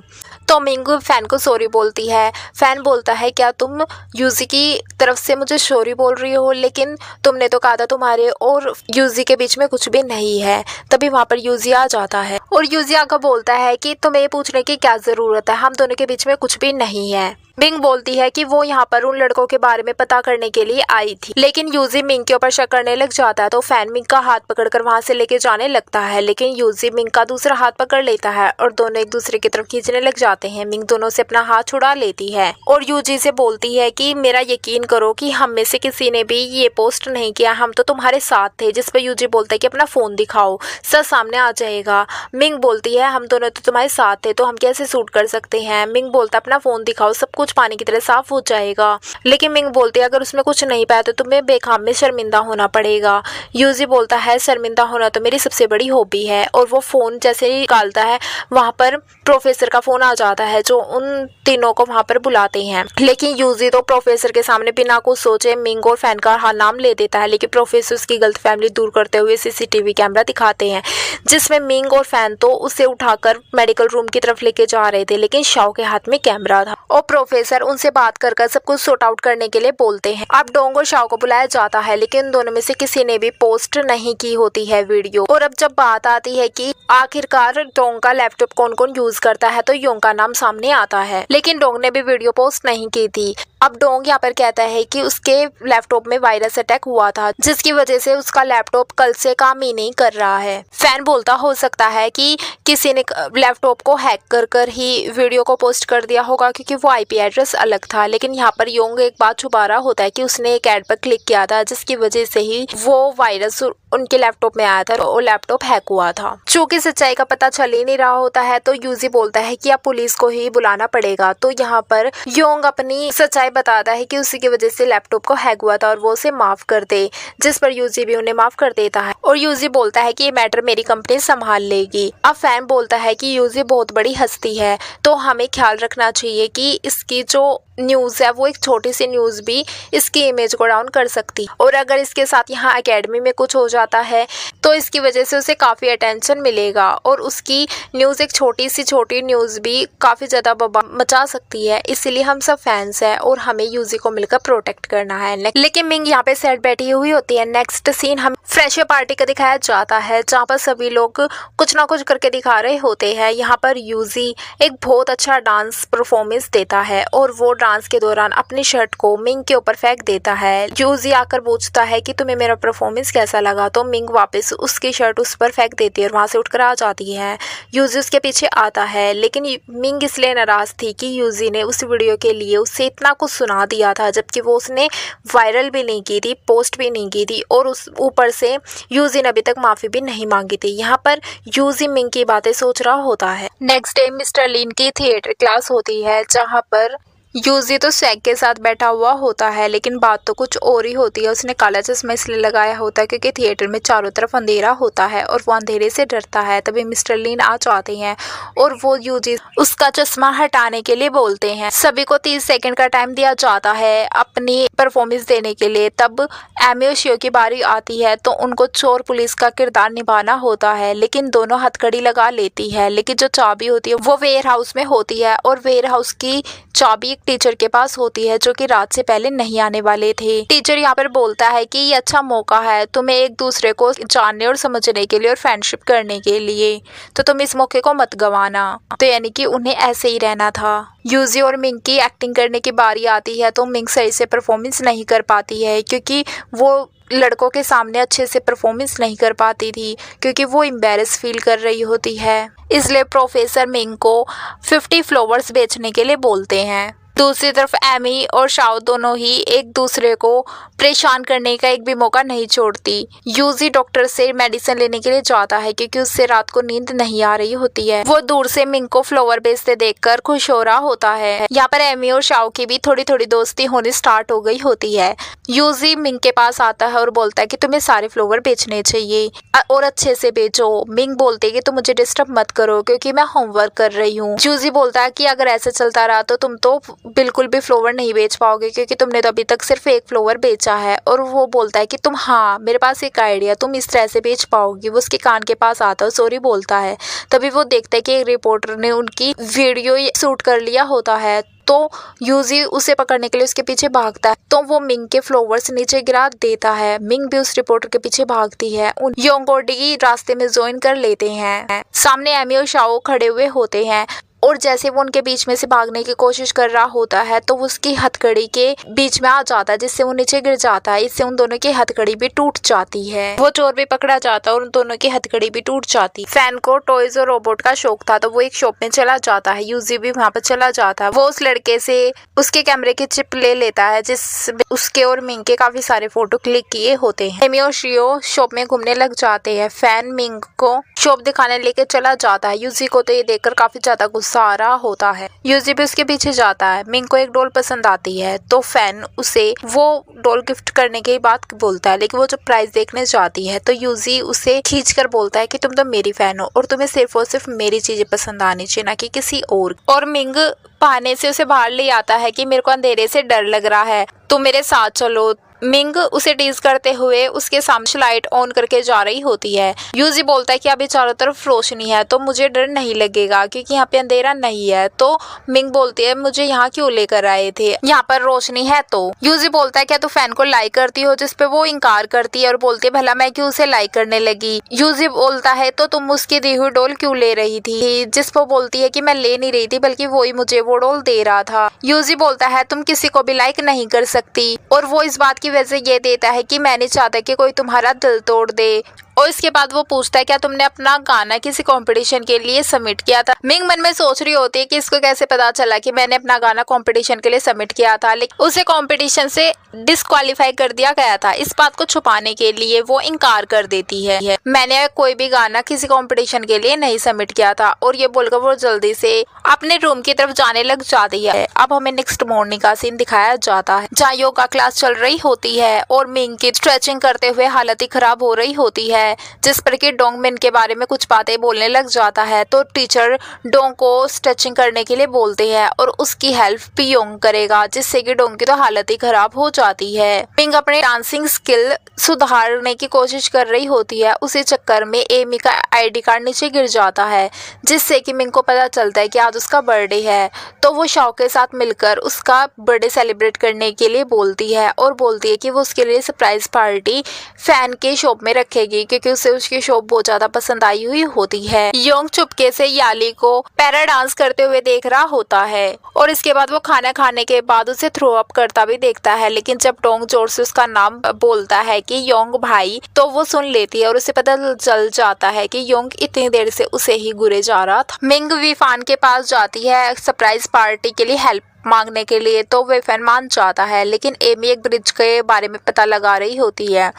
तो मिंग फैन को सॉरी बोलती है। फैन बोलता है क्या तुम यूजी की तरफ से मुझे सॉरी बोल रही हो, लेकिन तुमने तो कहा था तुम्हारे और यूजी के बीच में कुछ भी नहीं है। तभी वहां पर यूजी आ जाता है और यूजी आकर बोलता है कि तुम्हें पूछने की क्या जरूरत है, हम दोनों के बीच में कुछ भी नहीं है। मिंग बोलती है कि वो यहाँ पर उन लड़कों के बारे में पता करने के लिए आई थी, लेकिन यूजी मिंग के ऊपर शक करने लग जाता है। तो फैन मिंग का हाथ पकड़कर वहां से लेके जाने लगता है, लेकिन यूजी मिंग का दूसरा हाथ पकड़ लेता है और दोनों एक दूसरे की तरफ खींचने लग जाते हैं। मिंग दोनों से अपना हाथ छुड़ा लेती है और यूजी से बोलती है कि मेरा यकीन करो कि हम में से किसी ने भी ये पोस्ट नहीं किया, हम तो तुम्हारे साथ थे। जिस पर यूजी बोलता है कि अपना फोन दिखाओ, सब सामने आ जाएगा। मिंग बोलती है हम दोनों तो तुम्हारे साथ थे तो हम कैसे शूट कर सकते हैं। मिंग बोलता है अपना फोन दिखाओ, सब कुछ पानी की तरह साफ हो जाएगा। लेकिन मिंग बोलती है अगर उसमें कुछ नहीं पाया तो तुम्हें बेखाम में शर्मिंदा होना पड़ेगा। यूजी बोलता है शर्मिंदा होना तो मेरी सबसे बड़ी हॉबी है, और वो फोन जैसे ही निकालता है वहां पर प्रोफेसर का फोन आ जाता है जो उन तीनों को वहां पर बुलाते हैं। लेकिन यूजी तो प्रोफेसर के सामने बिना कुछ सोचे मिंग और फैन का नाम ले देता है, लेकिन प्रोफेसर उसकी गलत फैमिली दूर करते हुए सीसीटीवी कैमरा दिखाते हैं जिसमें मिंग और फैन तो उसे उठाकर मेडिकल रूम की तरफ लेके जा रहे थे, लेकिन शाओ के हाथ में कैमरा था और प्रोफेसर उनसे बात कर सब कुछ सॉर्ट आउट करने के लिए बोलते हैं। अब डोंग और शाओ को बुलाया जाता है, लेकिन दोनों में से किसी ने भी पोस्ट नहीं की होती है वीडियो। और अब जब बात आती है कि आखिरकार डोंग का लैपटॉप कौन कौन यूज करता है, तो योंग का नाम सामने आता है, लेकिन डोंग ने भी वीडियो पोस्ट नहीं की थी। अब डोंग यहाँ पर कहता है कि उसके लैपटॉप में वायरस अटैक हुआ था, जिसकी वजह से उसका लैपटॉप कल से काम ही नहीं कर रहा है। फैन बोलता हो सकता है कि किसी ने लैपटॉप को हैक कर ही वीडियो को पोस्ट कर दिया होगा, क्योंकि वो आईपी एड्रेस अलग था। लेकिन यहाँ पर योंग एक बात छुपा रहा होता है कि उसने एक ऐड पर क्लिक किया था, जिसकी वजह से ही वो वायरस उनके लैपटॉप में आया था और लैपटॉप हैक हुआ था। चूंकि सच्चाई का पता चल ही नहीं रहा होता है, तो यूजी बोलता है कि अब पुलिस को ही बुलाना पड़ेगा। तो यहाँ पर योंग अपनी सच्चाई बताता है कि उसी की वजह से लैपटॉप को हैक हुआ था और वो उसे माफ कर दे, जिस पर यूजी भी उन्हें माफ कर देता है। और यूजी बोलता है कि ये मैटर मेरी कंपनी संभाल लेगी। अब फैन बोलता है कि यूजी बहुत बड़ी हस्ती है, तो हमें ख्याल रखना चाहिए कि इसकी जो न्यूज है वो एक छोटी सी न्यूज भी इसकी इमेज को डाउन कर सकती, और अगर इसके साथ यहाँ एकेडमी में कुछ हो जाता है तो इसकी वजह से उसे काफी अटेंशन मिलेगा और उसकी न्यूज एक छोटी न्यूज भी काफी ज्यादा बवाल मचा सकती है। इसीलिए हम सब फैंस हैं और हमें यूजी को मिलकर प्रोटेक्ट करना है। लेकिन मिंग यहाँ पे सेट बैठी हुई होती है। नेक्स्ट सीन हम फ्रेशर पार्टी का दिखाया जाता है, जहाँ पर सभी लोग कुछ ना कुछ करके दिखा रहे होते हैं। यहाँ पर यूजी एक बहुत अच्छा डांस परफॉर्मेंस देता है और वो डांस के दौरान अपनी शर्ट को मिंग के ऊपर फेंक देता है। यूजी आकर पूछता है कि तुम्हें मेरा परफॉर्मेंस कैसा लगा, तो मिंग वापस उसकी शर्ट उस पर फेंक देती है और वहां से उठकर आ जाती है। यूजी उसके पीछे आता है, लेकिन मिंग इसलिए नाराज थी कि यूजी ने उस वीडियो के लिए उससे इतना कुछ सुना दिया था, जबकि वो उसने वायरल भी नहीं की थी, पोस्ट भी नहीं की थी, और उस ऊपर से यूजी ने अभी तक माफी भी नहीं मांगी थी। यहाँ पर यूजी मिंग की बातें सोच रहा होता है। नेक्स्ट डे मिस्टर लिन की थिएटर क्लास होती है, जहाँ पर यूजी तो स्वैग के साथ बैठा हुआ होता है, लेकिन बात तो कुछ और ही होती है। उसने काला चश्मा इसलिए लगाया होता है क्योंकि थिएटर में चारों तरफ अंधेरा होता है और वो अंधेरे से डरता है। तभी मिस्टर लिन आ जाते हैं और वो यूजी उसका चश्मा हटाने के लिए बोलते हैं। सभी को 30 सेकंड का टाइम दिया जाता है अपनी परफॉर्मेंस देने के लिए। तब एमी और शियो की बारी आती है, तो उनको चोर पुलिस का किरदार निभाना होता है, लेकिन दोनों हथकड़ी लगा लेती है। लेकिन जो चाबी होती है वो वेयर हाउस में होती है और वेयर हाउस की चाबी टीचर के पास होती है, जो कि रात से पहले नहीं आने वाले थे। टीचर यहाँ पर बोलता है कि ये अच्छा मौका है तुम्हें एक दूसरे को जानने और समझने के लिए और फ्रेंडशिप करने के लिए, तो तुम इस मौके को मत गंवाना। तो यानी कि उन्हें ऐसे ही रहना था। यूजी और मिंग की एक्टिंग करने की बारी आती है, तो मिंग सही से परफॉर्मेंस नहीं कर पाती है, क्योंकि वो लड़कों के सामने अच्छे से परफॉर्मेंस नहीं कर पाती थी, क्योंकि वो एम्बैरेस फील कर रही होती है। इसलिए प्रोफेसर मिंग को 50 फ्लावर्स बेचने के लिए बोलते हैं। दूसरी तरफ एमी और शाओ दोनों ही एक दूसरे को परेशान करने का एक भी मौका नहीं छोड़ती। यूजी डॉक्टर से मेडिसिन लेने के लिए जाता है, क्योंकि उससे रात को नींद नहीं आ रही होती है। वो दूर से मिंग को फ्लावर बेचते देखकर खुश हो रहा होता है। यहाँ पर एमी और शाओ की भी थोड़ी थोड़ी दोस्ती होनी स्टार्ट हो गई होती है। यूजी मिंग के पास आता है और बोलता है कि तुम्हें सारे फ्लावर बेचने चाहिए और अच्छे से बेचो। मिंग बोलते है कि तुम मुझे डिस्टर्ब मत करो, क्योंकि मैं होमवर्क कर रही हूँ। यूजी बोलता है कि अगर ऐसे चलता रहा तो तुम तो बिल्कुल भी फ्लावर नहीं बेच पाओगे, क्योंकि तुमने तो अभी तक सिर्फ एक फ्लावर बेचा है। और वो बोलता है कि तुम, हाँ मेरे पास एक आइडिया, तुम इस तरह से बेच पाओगी। वो उसके कान के पास आता है, सॉरी बोलता है। तभी वो देखता है कि एक रिपोर्टर ने उनकी वीडियो शूट कर लिया होता है, तो यूजी उसे पकड़ने के लिए उसके पीछे भागता है, तो वो मिंग के फ्लावर्स नीचे गिरा देता है। मिंग भी उस रिपोर्टर के पीछे भागती है। उन योंगोडी रास्ते में ज्वाइन कर लेते हैं। सामने एमी और शाओ खड़े हुए होते हैं और जैसे वो उनके बीच में से भागने की कोशिश कर रहा होता है, तो वो उसकी हथकड़ी के बीच में आ जाता है, जिससे वो नीचे गिर जाता है। इससे उन दोनों की हथकड़ी भी टूट जाती है। वो चोर भी पकड़ा जाता है और उन दोनों की हथकड़ी भी टूट जाती। फैन को टॉयज और रोबोट का शौक था, तो वो एक शॉप में चला जाता है। यूजी भी वहाँ पर चला जाता है। वो उस लड़के से उसके कैमरे की चिप ले लेता है, जिसमें उसके और मिंग के काफी सारे फोटो क्लिक किए होते हैं। एमी और शियो शॉप में घूमने लग जाते हैं। फैन मिंग को शॉप दिखाने लेके चला जाता है। यूजी को तो ये देखकर काफी ज्यादा गुस्सा आ रहा होता है। यूजी भी उसके पीछे जाता है। मिंग को एक डॉल पसंद आती है, तो फैन उसे वो डॉल गिफ्ट करने की बात बोलता है, लेकिन वो जब प्राइस देखने जाती है तो यूजी उसे खींचकर बोलता है कि तुम तो मेरी फैन हो और तुम्हें सिर्फ और सिर्फ मेरी चीजें पसंद आनी चाहिए, ना कि किसी और मिंग बहाने से उसे बाहर ले आता है कि मेरे को अंधेरे से डर लग रहा है, तुम मेरे साथ चलो। मिंग उसे टीज करते हुए उसके सामने लाइट ऑन करके जा रही होती है। यूजी बोलता है कि अभी चारों तरफ रोशनी है तो मुझे डर नहीं लगेगा क्योंकि यहाँ पे अंधेरा नहीं है। तो मिंग बोलती है मुझे यहाँ क्यों लेकर आए थे, यहाँ पर रोशनी है। तो यूजी बोलता है क्या तू फैन को लाइक करती हो, जिस पे वो इनकार करती है और बोलती है भला मैं क्यों उसे लाइक करने लगी। यूजी बोलता है तो तुम उसकी दी हुई डॉल क्यों ले रही थी, जिस पर बोलती है कि मैं ले नहीं रही थी बल्कि वही मुझे वो डॉल दे रहा था। यूजी बोलता है तुम किसी को भी लाइक नहीं कर सकती, और वो इस बात की वजह ये देता है कि मैं नहीं चाहता कि कोई तुम्हारा दिल तोड़ दे। और इसके बाद वो पूछता है क्या तुमने अपना गाना किसी कंपटीशन के लिए सबमिट किया था। मिंग मन में सोच रही होती है कि इसको कैसे पता चला कि मैंने अपना गाना कंपटीशन के लिए सबमिट किया था, लेकिन उसे कंपटीशन से डिस्क्वालीफाई कर दिया गया था। इस बात को छुपाने के लिए वो इनकार कर देती है, मैंने कोई भी गाना किसी कंपटीशन के लिए नहीं सबमिट किया था। और ये बोलकर वो जल्दी से अपने रूम की तरफ जाने लग जाती है। अब हमें नेक्स्ट मॉर्निंग का सीन दिखाया जाता है जहाँ योगा क्लास चल रही होती है और मिंग की स्ट्रेचिंग करते हुए हालत ही खराब हो रही होती है, जिस पर कि डोंग मिन के बारे में कुछ बातें बोलने लग जाता है। तो टीचर डोंग को स्ट्रेचिंग करने के लिए बोलते हैं और उसकी हेल्प भी योंग करेगा, जिससे कि डोंग की तो हालत ही खराब हो जाती है। मिंग अपने डांसिंग स्किल सुधारने की कोशिश कर रही होती है, उसी चक्कर में एमी का आईडी कार्ड नीचे गिर जाता है, जिससे कि मिंग को पता चलता है कि आज उसका बर्थडे है। तो वो शाओ के साथ मिलकर उसका बर्थडे सेलिब्रेट करने के लिए बोलती है और बोलती है कि वो उसके लिए सरप्राइज पार्टी फैन के शॉप में रखेगी क्योंकि उसे उसकी शॉप बहुत ज्यादा पसंद आई हुई होती है। योंग चुपके से याली को पैरा डांस करते हुए देख रहा होता है और इसके बाद वो खाना खाने के बाद उसे थ्रो अप करता भी देखता है, लेकिन जब डोंग जोर से उसका नाम बोलता है कि योंग भाई, तो वो सुन लेती है और उसे पता चल जाता है कि योंग इतनी देर से उसे ही घूरे जा रहा था। मिंग वीफान के पास जाती है सरप्राइज पार्टी के लिए हेल्प मांगने के लिए, तो वे फैन मान जाता है, लेकिन एमी एक ब्रिज के बारे में पता लगा रही होती है।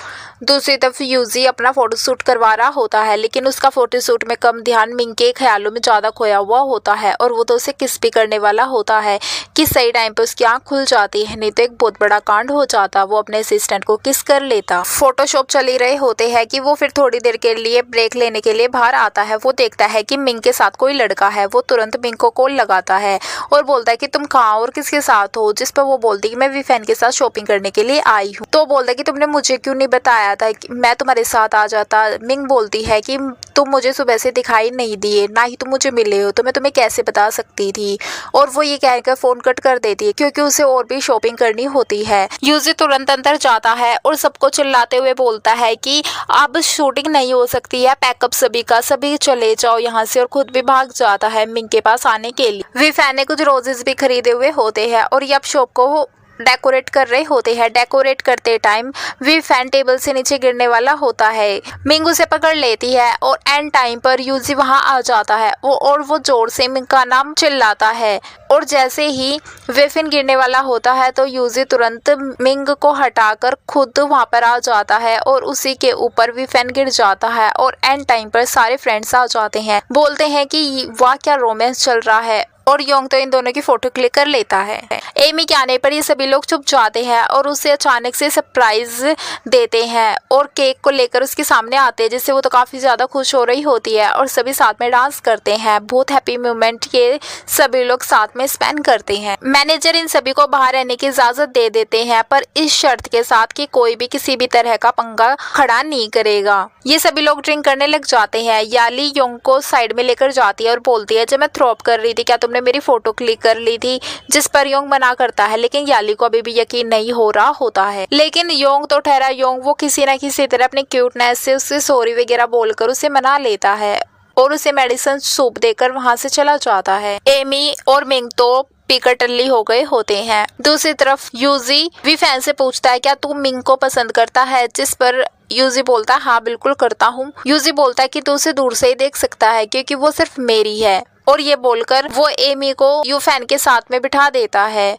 दूसरी तरफ यूजी अपना फोटोशूट करवा रहा होता है, लेकिन उसका फोटोशूट में कम ध्यान मिंग के ख्यालों में ज्यादा खोया हुआ होता है और वो तो उसे किस भी करने वाला होता है कि सही टाइम पे उसकी आंख खुल जाती है, नहीं तो एक बहुत बड़ा कांड हो जाता। वो अपने असिस्टेंट को किस कर लेता। फोटोशॉप चली रहे होते हैं कि वो फिर थोड़ी देर के लिए ब्रेक लेने के लिए बाहर आता है। वो देखता है कि मिंग के साथ कोई लड़का है। वो तुरंत मिंग को कॉल लगाता है और बोलता है कि तुम कहाँ और किसके साथ हो, जिस पर वो बोलती है कि मैं वीफैन के साथ शॉपिंग करने के लिए आई हूँ। तो बोलता है कि तुमने मुझे क्यों नहीं बताया था कि मैं तुम्हारे साथ आ जाता। मिंग बोलती है कि तुम मुझे सुबह से दिखाई नहीं दिए, ना ही तुम मुझे मिले हो, तो मैं तुम्हें कैसे बता सकती थी। और वो ये कहकर फोन कट कर देती है क्योंकि उसे और भी शॉपिंग करनी होती है। यूजी तुरंत अंदर जाता है और सबको चिल्लाते हुए बोलता है कि अब शूटिंग नहीं हो सकती है, पैकअप सभी का, सभी चले जाओ यहाँ से, और खुद भी भाग जाता है मिंग के पास आने के लिए। वीफैन ने कुछ रोजेस भी खरीदे हुए होते हैं और ये अब शॉप को डेकोरेट कर रहे होते हैं। डेकोरेट करते टाइम वीफैन टेबल से नीचे गिरने वाला होता है। मिंग उसे पकड़ लेती है और एंड टाइम पर यूजी वहां आ जाता है वो जोर से मिंग का नाम चिल्लाता है और जैसे ही वीफैन गिरने वाला होता है तो यूजी तुरंत मिंग को हटाकर खुद वहां पर आ जाता है और उसी के ऊपर वीफैन गिर जाता है और एंड टाइम पर सारे फ्रेंड्स आ जाते हैं, बोलते हैं कि वाह क्या रोमांस चल रहा है, और योंग तो इन दोनों की फोटो क्लिक कर लेता है। एमी के आने पर ये सभी लोग चुप जाते हैं और उसे अचानक से सरप्राइज देते हैं और केक को लेकर उसके सामने आते हैं, जिससे वो तो काफी ज्यादा खुश हो रही होती है और सभी साथ में डांस करते हैं। बहुत हैप्पी मोमेंट ये सभी लोग साथ में स्पेंड करते हैं। मैनेजर इन सभी को बाहर रहने की इजाजत दे देते हैं, पर इस शर्त के साथ कि कोई भी किसी भी तरह का पंगा खड़ा नहीं करेगा। ये सभी लोग ड्रिंक करने लग जाते हैं। याली योंग को साइड में लेकर जाती है और बोलती है जब मैं थ्रो अप कर रही थी क्या तुमने मेरी फोटो क्लिक कर ली थी, जिस पर योंग मना करता है, लेकिन याली को अभी भी यकीन नहीं हो रहा होता है। लेकिन योंग तो ठहरा योंग, वो किसी न किसी तरह अपने क्यूटनेस से उससे सॉरी वगैरह बोलकर उसे मना लेता है और उसे मेडिसिन सूप देकर वहां से चला जाता है। एमी और मिंग तो पीकर टल्ली हो गए होते हैं। दूसरी तरफ यूजी वीफैन से पूछता है क्या तू मिंग को पसंद करता है, जिस पर यूजी बोलता है हाँ बिल्कुल करता हूँ। यूजी बोलता है कि तू उसे दूर से ही देख सकता है क्योंकि वो सिर्फ मेरी है, और ये बोलकर वो एमी को यूफैन के साथ में बिठा देता है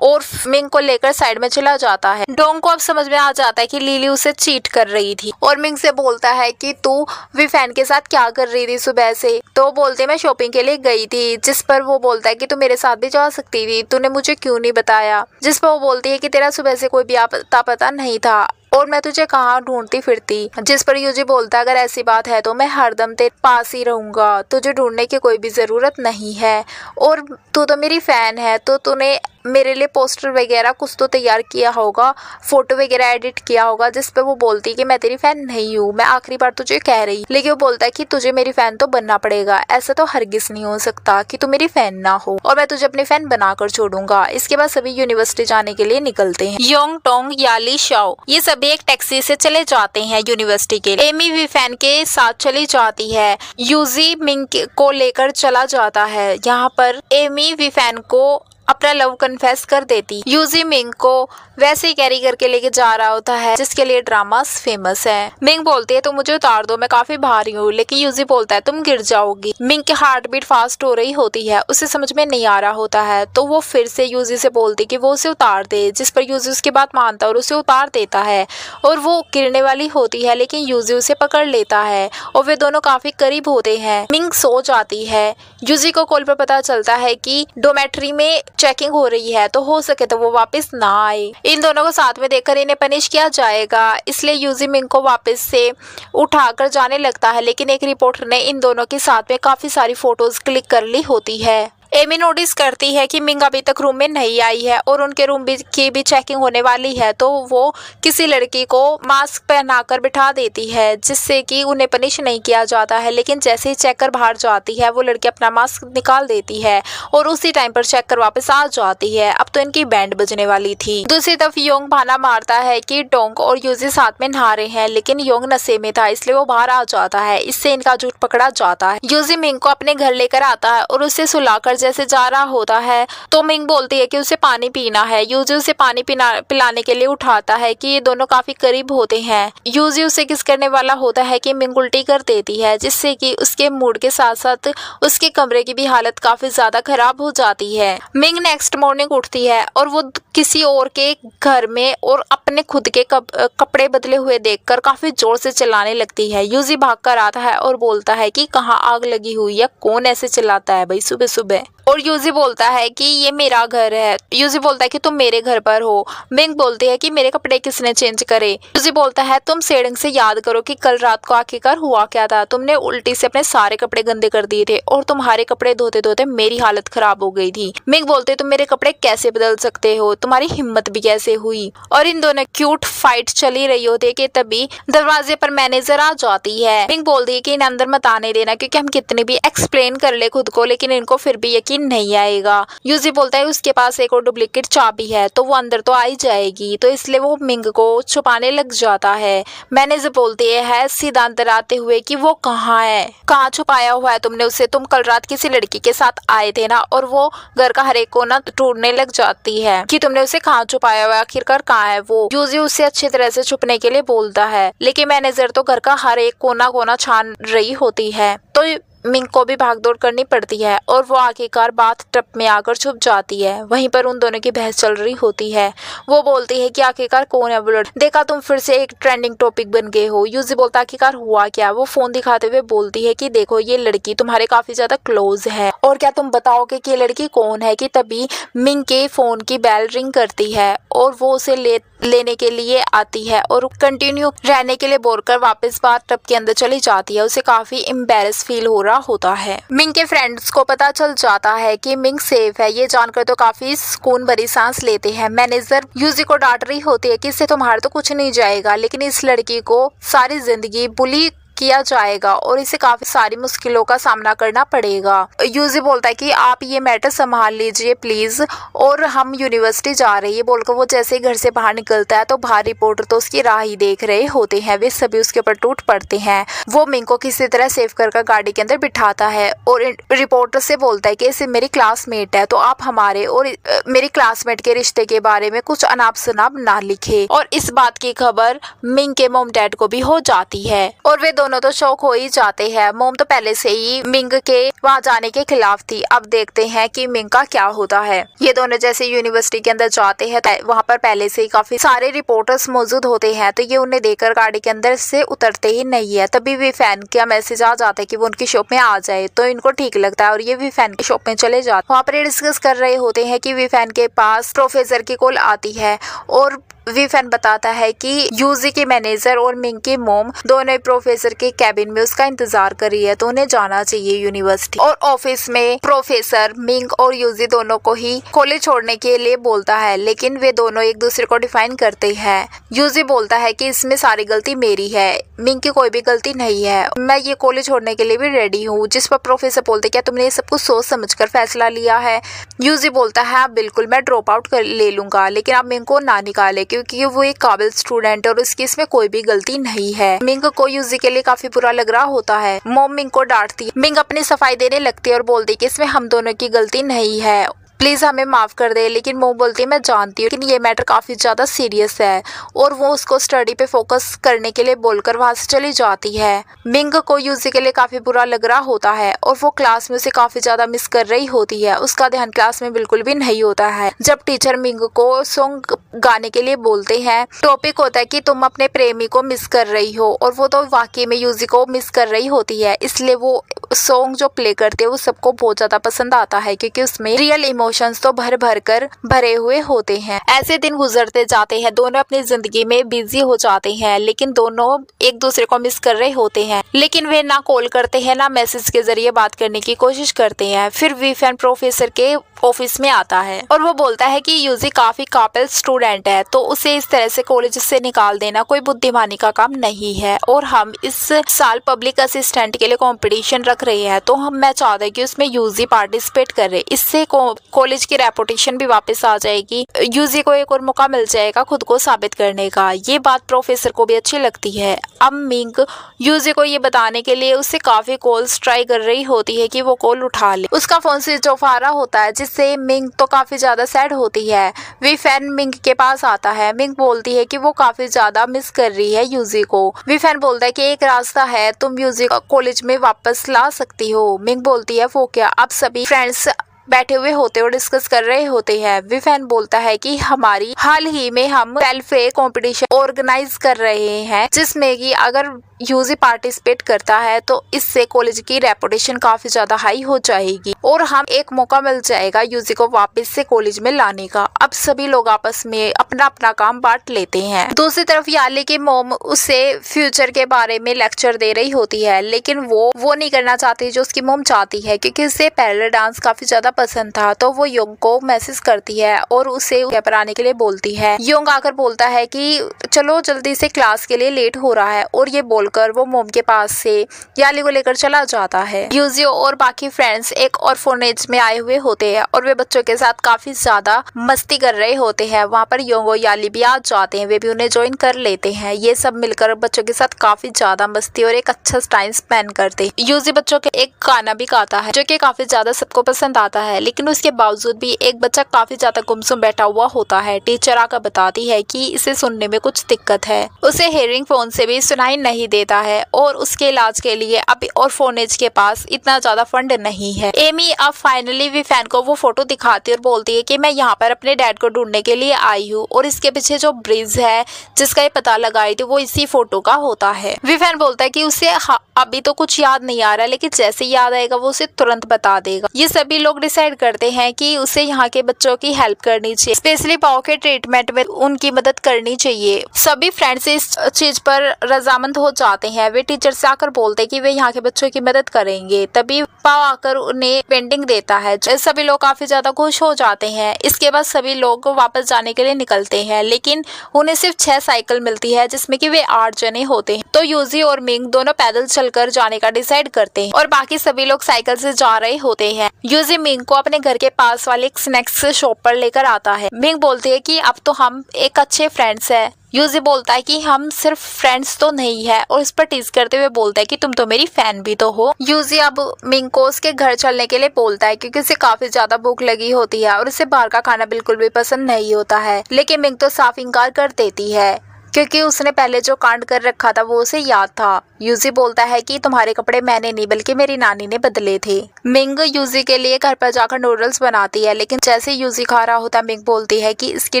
और मिंग को लेकर साइड में चला जाता है। डोंग को अब समझ में आ जाता है कि लिली उसे चीट कर रही थी और मिंग से बोलता है कि तू वीफैन के साथ क्या कर रही थी सुबह से। तो बोलते मैं शॉपिंग के लिए गई थी, जिस पर वो बोलता है कि तू मेरे साथ भी जा सकती थी, तूने मुझे क्यों नहीं बताया। जिस पर वो बोलती है कि तेरा सुबह से कोई भी आता पता नहीं था और मैं तुझे कहाँ ढूंढती फिरती। जिस पर यूजी बोलता है अगर ऐसी बात है तो मैं हरदम तेरे पास ही रहूंगा, तुझे ढूंढने की कोई भी जरूरत नहीं है और तू तो मेरी फैन है, तो तूने मेरे लिए पोस्टर वगैरह कुछ तो तैयार किया होगा, फोटो वगैरह एडिट किया होगा, जिस पे वो बोलती है कि मैं तेरी फैन नहीं हूँ, मैं आखिरी बार तुझे कह रही। लेकिन वो बोलता है कि तुझे मेरी फैन तो बनना पड़ेगा, ऐसा तो हरगिज नहीं हो सकता कि तू मेरी फैन ना हो, और मैं तुझे अपनी फैन बनाकर छोड़ूंगा। इसके बाद सभी यूनिवर्सिटी जाने के लिए निकलते हैं। योंग टोंग, याली, शाओ ये सभी एक टैक्सी से चले जाते हैं यूनिवर्सिटी के लिए। एमी विफैन के साथ चली जाती है। यूजी मिंग को लेकर चला जाता है। यहाँ पर एमी विफैन को अपना लव कन्फेस कर देती। यूजी मिंग को वैसे ही कैरी करके लेके जा रहा होता है, जिसके लिए ड्रामास फेमस है। मिंग बोलती है तुम मुझे उतार दो, मैं काफी भारी हूँ, लेकिन यूजी बोलता है तुम गिर जाओगी। मिंग की हार्ट बीट फास्ट हो रही होती है, उसे समझ में नहीं आ रहा होता है, तो वो फिर से यूजी से बोलती कि वो उसे उतार दे, जिस पर यूजी उसकी बात मानता है और उसे उतार देता है। और वो गिरने वाली होती है, लेकिन यूजी उसे पकड़ लेता है और वे दोनों काफी करीब होते हैं। मिंग सो जाती है। यूजी को कॉल पर पता चलता है कि डोमेट्री में चेकिंग हो रही है, तो हो सके तो वो वापस ना आए। इन दोनों को साथ में देखकर इन्हें पनिश किया जाएगा, इसलिए यूजी मिंग को वापस से उठाकर जाने लगता है। लेकिन एक रिपोर्टर ने इन दोनों के साथ में काफी सारी फोटोज क्लिक कर ली होती है। एमी नोटिस करती है कि मिंग अभी तक रूम में नहीं आई है और उनके रूम की भी चेकिंग होने वाली है, तो वो किसी लड़की को मास्क पहनाकर बिठा देती है, जिससे कि उन्हें पनिश नहीं किया जाता है। लेकिन जैसे ही चेक कर बाहर जाती है, वो लड़की अपना मास्क निकाल देती है और उसी टाइम पर चेक कर वापस आ जाती है। अब तो इनकी बैंड बजने वाली थी। दूसरी तरफ योंग बहाना मारता है कि टोंग और यूजी साथ में नहा रहे हैं, लेकिन योंग नशे में था, इसलिए वो बाहर आ जाता है। इससे इनका झूठ पकड़ा जाता है। यूजी मिंग को अपने घर लेकर आता है और उसे सुलाकर जैसे जा रहा होता है, तो मिंग बोलती है कि उसे पानी पीना है। यूजी उसे पानी पिलाने के लिए उठाता है कि ये दोनों काफी करीब होते हैं। यूजी उसे किस करने वाला होता है कि मिंग उल्टी कर देती है, जिससे कि उसके मूड के साथ साथ उसके कमरे की भी हालत काफी ज्यादा खराब हो जाती है। मिंग नेक्स्ट मॉर्निंग उठती है और वो किसी और के घर में और अपने खुद के कपड़े बदले हुए देखकर काफी जोर से चिल्लाने लगती है। यूजी भागकर आता है और बोलता है कि कहाँ आग लगी हुई है, कौन ऐसे चिल्लाता है भाई सुबह सुबह। और यूजी बोलता है कि ये मेरा घर है। यूजी बोलता है कि तुम मेरे घर पर हो। मिंग बोलती है कि मेरे कपड़े किसने चेंज करे। यूजी बोलता है तुम सेडिंग से याद करो कि कल रात को आखिरकार हुआ क्या था। तुमने उल्टी से अपने सारे कपड़े गंदे कर दिए थे और तुम्हारे कपड़े धोते धोते मेरी हालत खराब हो गई थी। मिंग बोलते तुम मेरे कपड़े कैसे बदल सकते हो, तुम्हारी हिम्मत भी कैसे हुई। और इन दोनों क्यूट फाइट चली रही होती है कि तभी दरवाजे पर मैनेजर आ जाती है। मिंग बोलती है कि इन्हें अंदर मत आने देना, क्योंकि हम कितने भी एक्सप्लेन कर ले खुद को, लेकिन इनको फिर भी यकीन नहीं आएगा। यूजी बोलता है उसके पास एक और डुप्लीकेट चाबी है, तो वो अंदर तो आ ही जाएगी, तो इसलिए वो मिंग को छुपाने लग जाता है। मैनेजर बोलती है सीधा अंदर आते हुए कि वो कहाँ है, कहाँ छुपाया हुआ है तुमने उसे, तुम कल रात किसी लड़की के साथ आए थे ना। और वो घर का हर एक कोना ढूंढने लग जाती है कि तुमने उसे कहाँ छुपाया हुआ है, आखिरकार कहाँ है वो। यूजी उसे अच्छी तरह से छुपने के लिए बोलता है, लेकिन मैनेजर तो घर का हर एक कोना कोना छान रही होती है, तो मिंग को भी भागदौड़ करनी पड़ती है और वो आखिरकार बाथ टब में आकर छुप जाती है। वहीं पर उन दोनों की बहस चल रही होती है। वो बोलती है कि आखिरकार कौन है बुलेट, देखा तुम फिर से एक ट्रेंडिंग टॉपिक बन गए हो। यूजी बोलता है आखिरकार हुआ क्या। वो फोन दिखाते हुए बोलती है कि देखो ये लड़की तुम्हारे काफी ज्यादा क्लोज है, और क्या तुम बताओगे कि ये लड़की कौन है। कि तभी मिंग के फोन की बेल रिंग करती है और वो उसे लेने के लिए आती है और कंटिन्यू रहने के लिए बोलकर वापस बाथ टब के अंदर चली जाती है। उसे काफी एम्बैरेस फील हो रहा होता है। मिंग के फ्रेंड्स को पता चल जाता है कि मिंग सेफ है। ये जानकर तो काफी सुकून भरी सांस लेते हैं। मैनेजर यूजी को डांट रही होती है कि इससे तुम्हारा तो कुछ नहीं जाएगा, लेकिन इस लड़की को सारी जिंदगी बुली किया जाएगा और इसे काफी सारी मुश्किलों का सामना करना पड़ेगा। यूजी बोलता है कि आप ये मैटर संभाल लीजिए प्लीज, और हम यूनिवर्सिटी जा रही है बोलकर वो जैसे ही घर से बाहर निकलता है, तो बाहर रिपोर्टर तो उसकी राह ही देख रहे होते हैं। वे सभी उसके ऊपर टूट पड़ते हैं। वो मिंग को किसी तरह सेव कर गाड़ी के अंदर बिठाता है और रिपोर्टर से बोलता है कि इसे मेरी क्लासमेट है, तो आप हमारे और मेरी क्लासमेट के रिश्ते के बारे में कुछ अनाप शनाप ना लिखे। और इस बात की खबर मिंग के मॉम डैड को भी हो जाती है और वे दोनों तो शौक हो ही जाते हैं। मोम तो पहले से ही मिंग के वहाँ जाने के खिलाफ थी। अब देखते हैं कि मिंग का क्या होता है। ये दोनों जैसे यूनिवर्सिटी के अंदर जाते हैं, वहाँ पर पहले से ही काफी सारे रिपोर्टर्स मौजूद होते हैं, तो ये उन्हें देखकर गाड़ी के अंदर से उतरते ही नहीं है। तभी भी फैन का मैसेज आ जाता है कि वो उनकी शॉप में आ जाए, तो इनको ठीक लगता है और ये भी फैन की शॉप में चले जाते। वहाँ पर डिस्कस कर रहे होते हैं कि वी फैन के पास प्रोफेसर की कॉल आती है और वी फैन बताता है कि यूजी के मैनेजर और मिंग की मोम दोनों प्रोफेसर के कैबिन में उसका इंतजार कर रही है, तो उन्हें जाना चाहिए यूनिवर्सिटी। और ऑफिस में प्रोफेसर मिंग और यूजी दोनों को ही कॉलेज छोड़ने के लिए बोलता है, लेकिन वे दोनों एक दूसरे को डिफाइन करते हैं। यूजी बोलता है कि इसमें सारी गलती मेरी है, मिंग की कोई भी गलती नहीं है, मैं ये कॉलेज छोड़ने के लिए भी रेडी हूँ। जिस पर प्रोफेसर बोलते क्या तुमने ये सब कुछ सोच समझकर फैसला लिया है? यूजी बोलता है हाँ बिल्कुल, मैं ड्रॉप आउट कर ले लूंगा, लेकिन आप मिंग को ना निकाले क्योंकि वो एक काबिल स्टूडेंट है और उसकी इसमें कोई भी गलती नहीं है। मिंग को यूजी के लिए काफी बुरा लग रहा होता है। मोम मिंग को डांटती है। मिंग अपनी सफाई देने लगती है और बोलती है कि इसमें हम दोनों की गलती नहीं है, प्लीज हमें माफ कर दे। लेकिन मोम बोलती है मैं जानती हूँ लेकिन ये मैटर काफी ज्यादा सीरियस है, और वो उसको स्टडी पे फोकस करने के लिए बोलकर वहां से चली जाती है। मिंग को यूजी के लिए काफी बुरा लग रहा होता है और वो क्लास में उसे काफी ज्यादा मिस कर रही होती है। उसका ध्यान क्लास में बिल्कुल भी नहीं होता है। जब टीचर मिंग को सॉन्ग गाने के लिए बोलते हैं, टॉपिक होता है कि तुम अपने प्रेमी को मिस कर रही हो, और वो तो वाकई में यूजी को मिस कर रही होती है। इसलिए वो सॉन्ग जो प्ले करते हैं वो सबको बहुत ज्यादा पसंद आता है क्योंकि उसमें रियल इमोशंस तो भर भर कर भरे हुए होते हैं। ऐसे दिन गुजरते जाते हैं, दोनों अपनी जिंदगी में बिजी हो जाते हैं, लेकिन दोनों एक दूसरे को मिस कर रहे होते हैं। लेकिन वे ना कॉल करते हैं ना मैसेज के जरिए बात करने की कोशिश करते हैं। फिर वी फैन प्रोफेसर के ऑफिस में आता है और वो बोलता है कि यूजी काफी काबिल स्टूडेंट है, तो उसे इस तरह से कॉलेज से निकाल देना कोई बुद्धिमानी का काम नहीं है, और हम इस साल पब्लिक असिस्टेंट के लिए कंपटीशन रख रहे हैं, तो मैं चाहते हैं कि उसमें यूजी पार्टिसिपेट करे। इससे कॉलेज की रेपुटेशन भी वापस आ जाएगी, यूजी को एक और मौका मिल जाएगा खुद को साबित करने का। ये बात प्रोफेसर को भी अच्छी लगती है। अब मिंग यूजी को ये बताने के लिए उससे काफी कॉल्स ट्राई कर रही होती है कि वो कॉल उठा ले। उसका फोन स्विच ऑफ आ रहा होता है, जिससे मिंग तो काफी ज्यादा सैड होती है। वी फैन मिंग के पास आता है। मिंग बोलती है कि वो काफी ज्यादा मिस कर रही है यूजी को। वी फैन बोलता है कि एक रास्ता है, तुम यूजी को कॉलेज में वापस ला सकती हो। मिंग बोलती है वो क्या? अब सभी फ्रेंड्स बैठे हुए होते और डिस्कस कर रहे होते हैं। वी फैन बोलता है कि हमारी हाल ही में हम सेल्फ कंपटीशन ऑर्गेनाइज कर रहे हैं, जिसमें कि अगर यूजी पार्टिसिपेट करता है तो इससे कॉलेज की रेपुटेशन काफी ज्यादा हाई हो जाएगी और हम एक मौका मिल जाएगा यूजी को वापस से कॉलेज में लाने का। अब सभी लोग आपस में अपना अपना काम बांट लेते हैं। दूसरी तरफ याली की मोम उसे फ्यूचर के बारे में लेक्चर दे रही होती है, लेकिन वो नहीं करना चाहती जो उसकी मोम चाहती है, क्योंकि उसे पैरेलल डांस काफी ज्यादा पसंद था। तो वो योंग को मैसेज करती है और उसे पर आने के लिए बोलती है। योंग आकर बोलता है कि चलो जल्दी से क्लास के लिए लेट हो रहा है, और ये बोलकर वो मोम के पास से याली को लेकर चला जाता है। यूजियो और बाकी फ्रेंड्स एक ऑर्फनेज में आए हुए होते हैं और वे बच्चों के साथ काफी ज्यादा मस्ती कर रहे होते हैं। वहाँ पर योंग और याली भी आ जाते हैं, वे भी उन्हें ज्वाइन कर लेते हैं। ये सब मिलकर बच्चों के साथ काफी ज्यादा मस्ती और एक अच्छा टाइम स्पेंड करते हैं। यूजी बच्चों के एक गाना भी गाता है जो कि काफी ज्यादा सबको पसंद आता है, लेकिन उसके बावजूद भी एक बच्चा काफी ज्यादा गुमसुम बैठा हुआ होता है। टीचर आकर बताती है कि इसे सुनने में कुछ दिक्कत है, उसे हेयरिंग फोन से भी सुनाई नहीं देता है और उसके इलाज के लिए अभी ऑर्फनेज के पास इतना ज्यादा फंड नहीं है। एमी अब फाइनली वी फैन को वो फोटो दिखाती है और बोलती है कि मैं यहाँ पर अपने डैड को ढूंढने के लिए आई हूँ, और इसके पीछे जो ब्रिज है जिसका ये पता लगाई थी वो इसी फोटो का होता है। वी फैन बोलता है कि उसे अभी तो कुछ याद नहीं आ रहा, लेकिन जैसे याद आएगा वो उसे तुरंत बता देगा। ये सभी लोग डिसाइड करते हैं कि उसे यहाँ के बच्चों की हेल्प करनी चाहिए, स्पेशली पाओ के ट्रीटमेंट में उनकी मदद करनी चाहिए। सभी फ्रेंड्स इस चीज पर रजामंद हो जाते हैं। वे टीचर से आकर बोलते हैं कि वे यहाँ के बच्चों की मदद करेंगे। तभी पाओ आकर उन्हें पेंटिंग देता है। सभी लोग काफी ज्यादा खुश हो जाते हैं। इसके बाद सभी लोग वापस जाने के लिए निकलते हैं, लेकिन उन्हें सिर्फ 6 साइकिल मिलती है जिसमें कि वे 8 जने होते हैं। तो यूजी और मिंग दोनों पैदल चलकर जाने का डिसाइड करते हैं और बाकी सभी लोग साइकिल से जा रहे होते हैं। यूजी मिंग को अपने घर के पास वाले एक स्नैक्स शॉप पर लेकर आता है। मिंग बोलती है कि अब तो हम एक अच्छे फ्रेंड्स हैं। यूजी बोलता है कि हम सिर्फ फ्रेंड्स तो नहीं है, और इस पर टीज करते हुए बोलता है कि तुम तो मेरी फैन भी तो हो। यूजी अब मिंग को उसके घर चलने के लिए बोलता है क्योंकि उसे काफी ज्यादा भूख लगी होती है और उसे बाहर का खाना बिल्कुल भी पसंद नहीं होता है, लेकिन मिंग तो साफ इनकार कर देती है। क्योंकि उसने पहले जो कांड कर रखा था वो उसे याद था। यूजी बोलता है कि तुम्हारे कपड़े मैंने नहीं बल्कि मेरी नानी ने बदले थे। मिंग यूजी के लिए घर पर जाकर नूडल्स बनाती है, लेकिन जैसे यूजी खा रहा होता मिंग बोलती है कि इसकी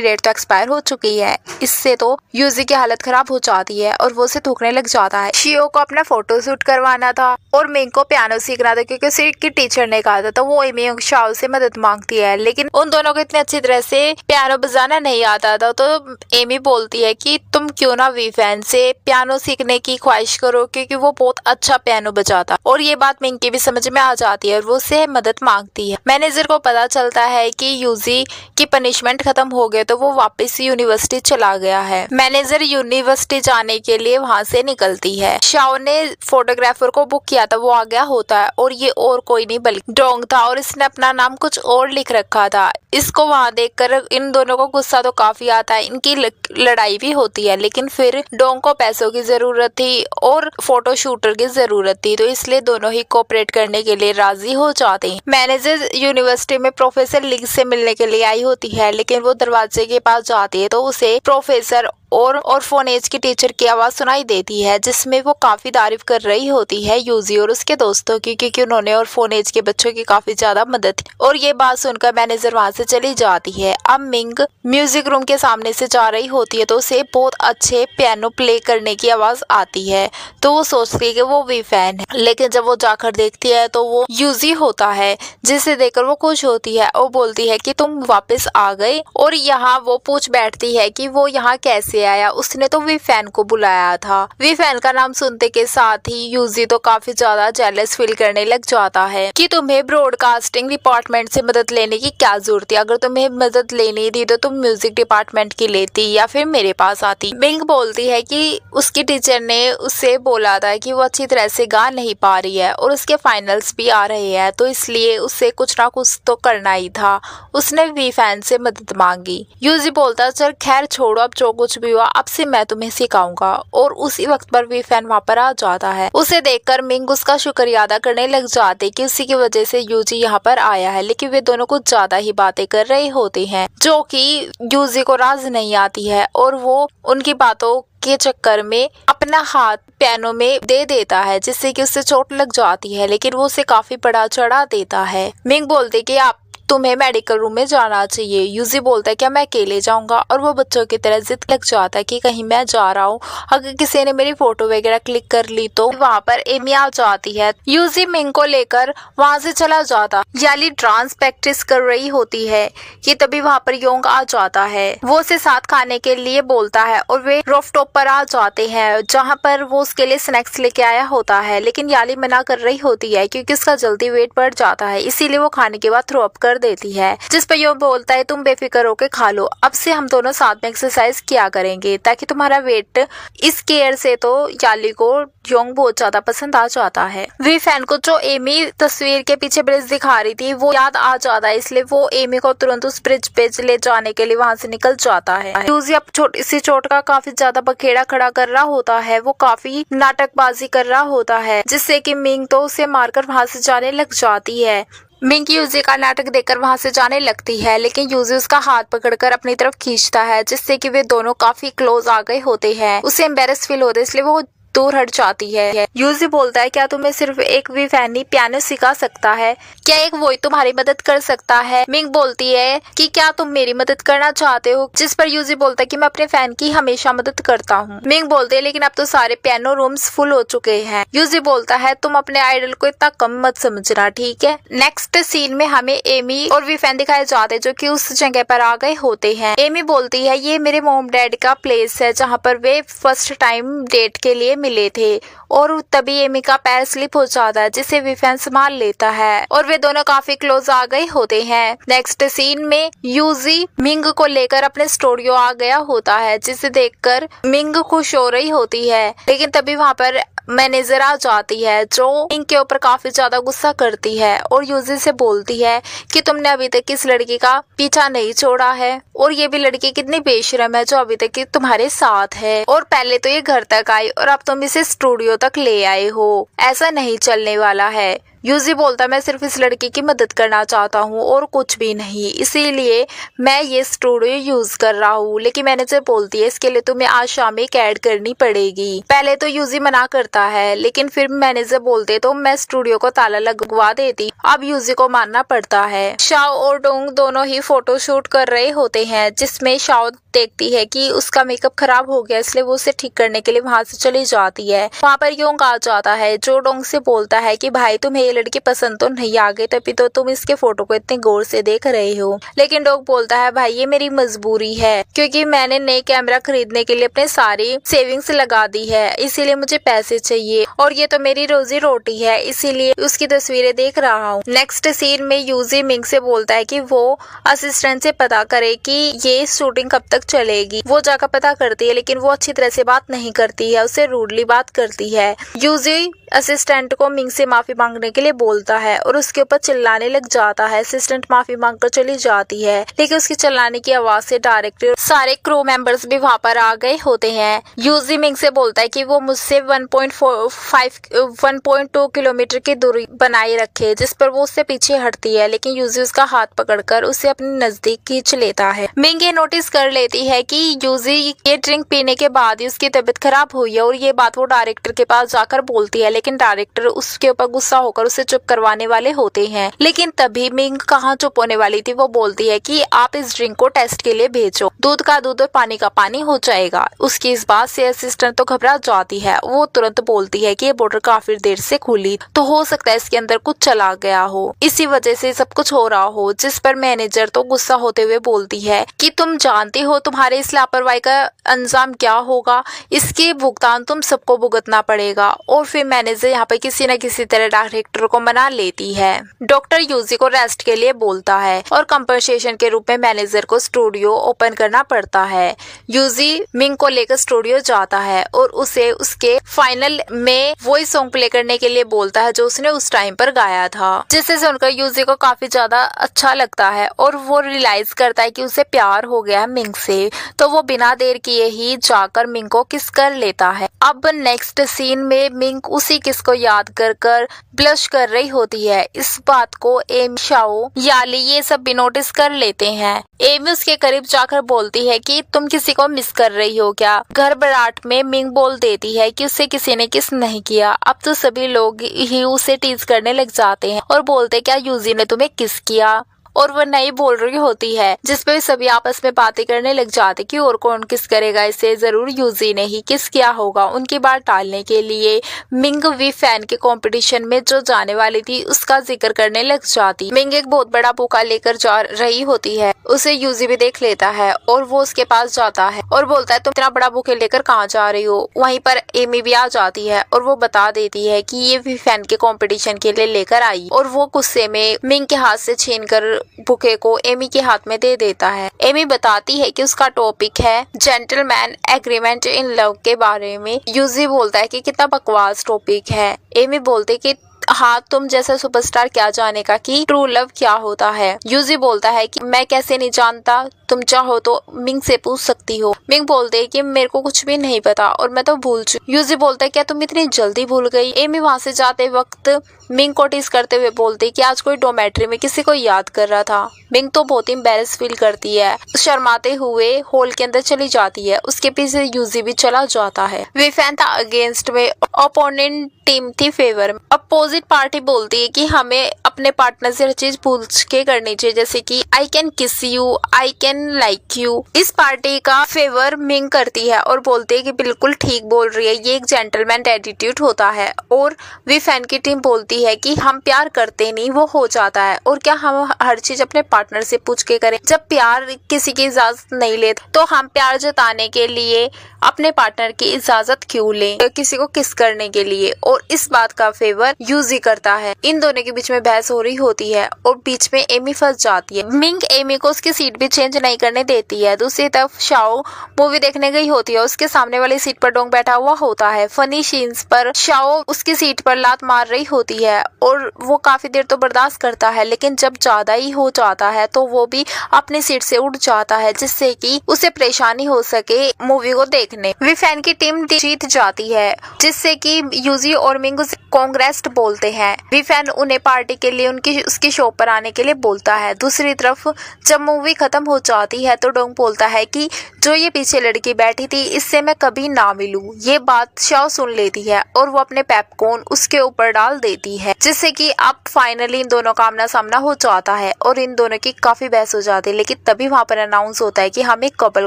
डेट तो एक्सपायर हो चुकी है। इससे तो यूजी की हालत खराब हो जाती है और वो उसे थूकने लग जाता है। शियो को अपना फोटो शूट करवाना था और मिंग को पियानो सीखना था क्योंकि उसे की टीचर ने कहा था, तो वो एमी और शाओ से मदद मांगती है, लेकिन उन दोनों को इतनी अच्छी तरह से पियानो बजाना नहीं आता था। तो एमी बोलती है कि तुम क्यों ना वीफैन से पियानो सीखने की ख्वाहिश करो क्योंकि वो बहुत अच्छा पियानो बजाता। और ये बात मिंग की भी समझ में आ जाती है और वो उससे मदद मांगती है। मैनेजर को पता चलता है कि यूजी की पनिशमेंट खत्म हो गई, तो वो वापस यूनिवर्सिटी चला गया है। मैनेजर यूनिवर्सिटी जाने के लिए वहाँ से निकलती है। शाओ ने फोटोग्राफर को बुक किया था, वो आ गया होता है और ये और कोई नहीं बल्कि डोंग था और इसने अपना नाम कुछ और लिख रखा था। इसको वहाँ देखकर इन दोनों को गुस्सा तो काफी आता है। इनकी लड़ाई भी होती है, लेकिन फिर डोंग को पैसों की जरूरत थी और फोटो शूटर की जरूरत थी, तो इसलिए दोनों ही कोऑपरेट करने के लिए राजी हो जाते हैं। मैनेजर यूनिवर्सिटी में प्रोफेसर लीग से मिलने के लिए आई होती है, लेकिन वो दरवाजे के पास जाती है तो उसे प्रोफेसर और ऑर्फनेज की टीचर की आवाज सुनाई देती है, जिसमें वो काफी तारीफ कर रही होती है यूजी और उसके दोस्तों की, क्योंकि उन्होंने ऑर्फनेज के बच्चों की काफी ज्यादा मदद की। और ये बात सुनकर मैनेजर वहां से चली जाती है। अब मिंग म्यूजिक रूम के सामने से जा रही होती है तो उसे बहुत अच्छे पियानो प्ले करने की आवाज आती है, तो वो सोचती है कि वो भी फैन है, लेकिन जब वो जाकर देखती है तो वो यूजी होता है, जिसे देखकर वो खुश होती है और बोलती है कि तुम वापस आ गए। और यहाँ वो पूछ बैठती है कि वो यहाँ कैसे आया, उसने तो वीफैन को बुलाया था। वीफैन का नाम सुनते के साथ ही यूजी तो काफी ज्यादा जेलस फील करने लग जाता है कि तुम्हें ब्रॉडकास्टिंग डिपार्टमेंट से मदद लेने की क्या जरूरत है, अगर तुम्हें मदद लेनी थी तो तुम म्यूजिक डिपार्टमेंट की लेती या फिर मेरे पास आती। मिंग बोलती है कि उसकी टीचर ने उससे बोला था कि वो अच्छी तरह से गा नहीं पा रही है और उसके फाइनल्स भी आ रहे हैं, तो इसलिए उससे कुछ ना कुछ तो करना ही था। उसने वीफैन से मदद मांगी। यूजी बोलता चल खैर छोड़ो, अब जो कुछ भी हुआ अब से मैं तुम्हें सिखाऊंगा। और उसी वक्त पर वीफैन वहाँ पर आ जाता है। उसे देखकर मिंग उसका शुक्रिया अदा करने लग जाते कि उसी की वजह से यूजी यहाँ पर आया है, लेकिन वे दोनों कुछ ज्यादा ही बातें कर रहे होते हैं जो कि यूजी को राज नहीं आती है और वो उनकी बातों के चक्कर में अपना हाथ पियानो में दे देता है, जिससे कि उससे चोट लग जाती है, लेकिन वो उसे काफी बड़ा चढ़ा देता है। मिंग बोलते कि आप तुम्हें मेडिकल रूम में जाना चाहिए। यूजी बोलता है क्या मैं अकेले जाऊंगा, और वो बच्चों की तरह जिद लग जाता है कि कहीं मैं जा रहा हूँ, अगर किसी ने मेरी फोटो वगैरह क्लिक कर ली तो। वहाँ पर एमी आ जाती है। यूजी मिंग को लेकर वहाँ से चला जाता। याली डांस प्रैक्टिस कर रही होती है कि तभी वहाँ पर योंग आ जाता है। वो उसे साथ खाने के लिए बोलता है और वे रूफटॉप पर आ जाते हैं, जहाँ पर वो उसके लिए स्नैक्स लेके आया होता है, लेकिन याली मना कर रही होती है क्योंकि उसका जल्दी वेट बढ़ जाता है, इसीलिए वो खाने के बाद थ्रो अप कर देती है। जिस पर योंग बोलता है तुम बेफिक्र होकर खा लो, अब से हम दोनों साथ में एक्सरसाइज किया करेंगे ताकि तुम्हारा वेट। इस केयर से तो याली को योंग बहुत ज्यादा पसंद आ जाता है। वीफैन को जो एमी तस्वीर के पीछे ब्रिज दिखा रही थी वो याद आ जाता है, इसलिए वो एमी को तुरंत उस ब्रिज पे ले जाने के लिए वहाँ से निकल जाता है। यूजी अब छोटी सी चोट का काफी ज्यादा बखेड़ा खड़ा कर रहा होता है, वो काफी नाटकबाजी कर रहा होता है, जिससे कि मिंग तो उसे मारकर वहाँ से जाने लग जाती है। मिंग यूजी का नाटक देखकर वहां से जाने लगती है, लेकिन यूजी उसका हाथ पकड़कर अपनी तरफ खींचता है, जिससे कि वे दोनों काफी क्लोज आ गए होते हैं। उसे एम्बेरस फील होता है, इसलिए वो दूर हट जाती है। यूजी बोलता है क्या तुम्हें सिर्फ एक वीफैन ही पियानो सिखा सकता है, क्या एक वही तुम्हारी मदद कर सकता है। मिंग बोलती है कि क्या तुम मेरी मदद करना चाहते हो, जिस पर यूजी बोलता है कि मैं अपने फैन की हमेशा मदद करता हूँ। मिंग बोलते है लेकिन अब तो सारे पियानो रूम्स फुल हो चुके हैं। यूजी बोलता है तुम अपने आइडल को इतना कम मत समझना, ठीक है। नेक्स्ट सीन में हमें एमी और वीफैन दिखाए जाते जो कि उस जगह पर आ गए होते हैं। एमी बोलती है ये मेरे मॉम डैड का प्लेस है जहाँ पर वे फर्स्ट टाइम डेट के लिए मिले थे, और तभी एमी का पैर स्लिप हो जाता है, जिसे वीफैन संभाल लेता है और वे दोनों काफी क्लोज आ गए होते हैं। नेक्स्ट सीन में यूजी मिंग को लेकर अपने स्टूडियो आ गया होता है, जिसे देखकर मिंग खुश हो रही होती है, लेकिन तभी वहाँ पर मैनेजर आ जाती है जो मिंग के ऊपर काफी ज्यादा गुस्सा करती है और यूजी से बोलती है कि तुमने अभी तक इस लड़की का पीछा नहीं छोड़ा है, और ये भी लड़की कितनी बेशरम है जो अभी तक तुम्हारे साथ है, और पहले तो ये घर तक आई और अब तुम इसे स्टूडियो तक ले आए हो, ऐसा नहीं चलने वाला है। यूजी बोलता है मैं सिर्फ इस लड़की की मदद करना चाहता हूँ और कुछ भी नहीं, इसीलिए मैं ये स्टूडियो यूज कर रहा हूँ। लेकिन मैनेजर बोलती है इसके लिए तुम्हें आज शाम एक ऐड करनी पड़ेगी। पहले तो यूजी मना करता है, लेकिन फिर मैनेजर बोलते तो मैं स्टूडियो को ताला लगवा देती। अब यूजी को मानना पड़ता है। शाओ और डोंग दोनों ही फोटो शूट कर रहे होते हैं, जिसमें शाओ देखती है कि उसका मेकअप खराब हो गया, इसलिए वो उसे ठीक करने के लिए वहां से चली जाती है। वहां पर योंग आ जाता है, जो डोंग से बोलता है कि भाई तुम्हें ये लड़की पसंद तो नहीं आ गई, तभी तो तुम इसके फोटो को इतने गौर से देख रहे हो। लेकिन डोंग बोलता है भाई ये मेरी मजबूरी है, क्योंकि मैंने नए कैमरा खरीदने के लिए अपने सारी सेविंग्स लगा दी है, इसीलिए मुझे पैसे चाहिए और ये तो मेरी रोजी रोटी है, इसीलिए उसकी तस्वीरें देख रहा हूँ। नेक्स्ट सीन में यूजी मिंग से बोलता है कि वो असिस्टेंट से पता करे कि ये शूटिंग कब तक चलेगी। वो जाकर पता करती है, लेकिन वो अच्छी तरह से बात नहीं करती है, उससे रूडली बात करती है। यूजी असिस्टेंट को मिंग से माफी मांगने के लिए बोलता है और उसके ऊपर चिल्लाने लग जाता है। असिस्टेंट माफी मांगकर चली जाती है, लेकिन उसकी चिल्लाने की आवाज से डायरेक्टर सारे क्रू मेंबर्स भी वहां पर आ गए होते हैं। यूजी मिंग से बोलता है कि वो मुझसे 1.2 किलोमीटर की दूरी बनाए रखे, जिस पर वो उससे पीछे हटती है, लेकिन यूजी उसका हाथ पकड़कर उसे अपने नजदीक खींच लेता है। मिंग ये नोटिस कर लेती है कि यूजी ये ड्रिंक पीने के बाद ही उसकी तबीयत खराब हुई है और ये बात वो डायरेक्टर के पास जाकर बोलती है, लेकिन डायरेक्टर उसके ऊपर गुस्सा होकर उसे चुप करवाने वाले होते हैं। लेकिन तभी मिंग कहाँ चुप होने वाली थी, वो बोलती है कि आप इस ड्रिंक को टेस्ट के लिए भेजो, दूध का दूध और पानी का पानी हो जाएगा। उसकी इस बात से असिस्टेंट तो घबरा जाती है, वो तुरंत बोलती है कि ये बोतल काफी देर से खुली, तो हो सकता है इसके अंदर कुछ चला गया हो, इसी वजह से सब कुछ हो रहा हो। जिस पर मैनेजर तो गुस्सा होते हुए बोलती है कि तुम जानते हो तुम्हारे इस लापरवाही का अंजाम क्या होगा, इसके भुगतान तुम सबको भुगतना पड़ेगा। और फिर मैनेजर यहाँ पे किसी न किसी तरह डायरेक्टर को मना लेती है। डॉक्टर यूजी को रेस्ट के लिए बोलता है और कंपनसेशन के रूप में मैनेजर को स्टूडियो ओपन करना पड़ता है। यूजी मिंग को लेकर स्टूडियो जाता है और उसे उसके फाइनल में वही सॉन्ग प्ले करने के लिए बोलता है जो उसने उस टाइम पर गाया था, जिससे सुनकर यूजी को काफी ज्यादा अच्छा लगता है और वो रियलाइज करता है कि उसे प्यार हो गया मिंग से, तो वो बिना देर किए ही जाकर मिंग को किस कर लेता है। अब नेक्स्ट सीन में मिंग उसी किस को याद कर कर ब्लश कर रही होती है। इस बात को एमी, शाओ, याली ये सब भी नोटिस कर लेते हैं। एमी उसके करीब जाकर बोलती है कि तुम किसी को मिस कर रही हो क्या। घबराहट में मिंग बोल देती है कि उससे किसी ने किस नहीं किया। अब तो सभी लोग ही उसे टीज करने लग जाते हैं और बोलते क्या यूजी ने तुम्हें किस किया, और वह नहीं बोल रही होती है, जिसपे सभी आपस में बातें करने लग जाते कि और कौन किस करेगा, इसे जरूर यूजी ने ही किस किया होगा। उनकी बात टालने के लिए मिंग वी फैन के कंपटीशन में जो जाने वाली थी उसका जिक्र करने लग जाती। मिंग एक बहुत बड़ा बुका लेकर जा रही होती है, उसे यूजी भी देख लेता है और वो उसके पास जाता है और बोलता है तुम इतना बड़ा बुके लेकर कहाँ जा रही हो। वहीं पर एमी भी आ जाती है और वो बता देती है कि ये वी फैन के कंपटीशन के लिए लेकर आई, और वो गुस्से में मिंग के हाथ से छीन कर बुके को एमी के हाथ में दे देता है। एमी बताती है कि उसका टॉपिक है जेंटलमैन एग्रीमेंट इन लव के बारे में। यूजी बोलता है कि कितना बकवास टॉपिक है। एमी बोलते कि हाँ, तुम जैसा सुपरस्टार क्या जानेगा कि ट्रू लव क्या होता है। यूजी बोलता है कि मैं कैसे नहीं जानता, तुम चाहो तो मिंग से पूछ सकती हो। मिंग बोलते है कि मेरे को कुछ भी नहीं पता और मैं तो भूल चुकी। यूजी बोलता है क्या तुम इतनी जल्दी भूल गई। एमी वहाँ से जाते वक्त मिंग को टीज करते हुए बोलते कि आज कोई डोमेट्री में किसी को याद कर रहा था। मिंग तो बहुत ही एम्बैरेस फील करती है, शर्माते हुए हॉल के अंदर चली जाती है। उसके पीछे यूजी भी चला जाता है। वी फैन था अगेंस्ट में, ओपोनेंट टीम थी फेवर में। अपोजिट पार्टी बोलती है कि हमें अपने पार्टनर से हर चीज पूछ के करनी चाहिए, जैसे कि आई कैन किस you, I can like you. इस पार्टी का फेवर मिंग करती है और बोलती है कि बिल्कुल ठीक बोल रही है, ये एक जेंटलमैन एटीट्यूड होता है। और वी फैन की टीम बोलती है कि हम प्यार करते नहीं, वो हो जाता है, और क्या हम हर चीज अपने पार्टनर से पूछ के करें। जब प्यार किसी की इजाजत नहीं लेते तो हम प्यार जताने के लिए अपने पार्टनर की इजाजत क्यों लें किसी को किस करने के लिए। और इस बात का फेवर यूजी करता है। इन दोनों के बीच में बहस बहस हो रही होती है और बीच में एमी फंस जाती है। मिंग एमी को उसकी सीट भी चेंज नहीं करने देती है। दूसरी तरफ शाओ मूवी देखने गई होती है, उसके सामने वाली सीट पर डोंग बैठा हुआ होता है। फनी सीन्स पर शाओ उसकी सीट पर लात मार रही होती है और वो काफी देर तो बर्दाश्त करता है, लेकिन जब ज्यादा ही हो जाता है तो वो भी अपनी सीट से उठ जाता है, जिससे कि उसे परेशानी हो सके मूवी को देखने। विफेन की टीम जीत जाती है, जिससे कि यूजी और मिंग उसे कांग्रेस बोलते हैं। विफेन उन्हें पार्टी के लिए उसकी शो पर आने के लिए बोलता है। दूसरी तरफ जब मूवी खत्म हो जाती है तो डोंग बोलता है कि जो ये पीछे लड़की बैठी थी इससे मैं कभी ना मिलूं। ये बात शाओ सुन लेती है और वो अपने पेपकॉर्न उसके ऊपर डाल देती है, जिससे कि अब फाइनली इन दोनों का आमना सामना हो जाता है और इन दोनों की काफी बहस हो जाती है। लेकिन तभी वहां पर अनाउंस होता है कि हम एक कपल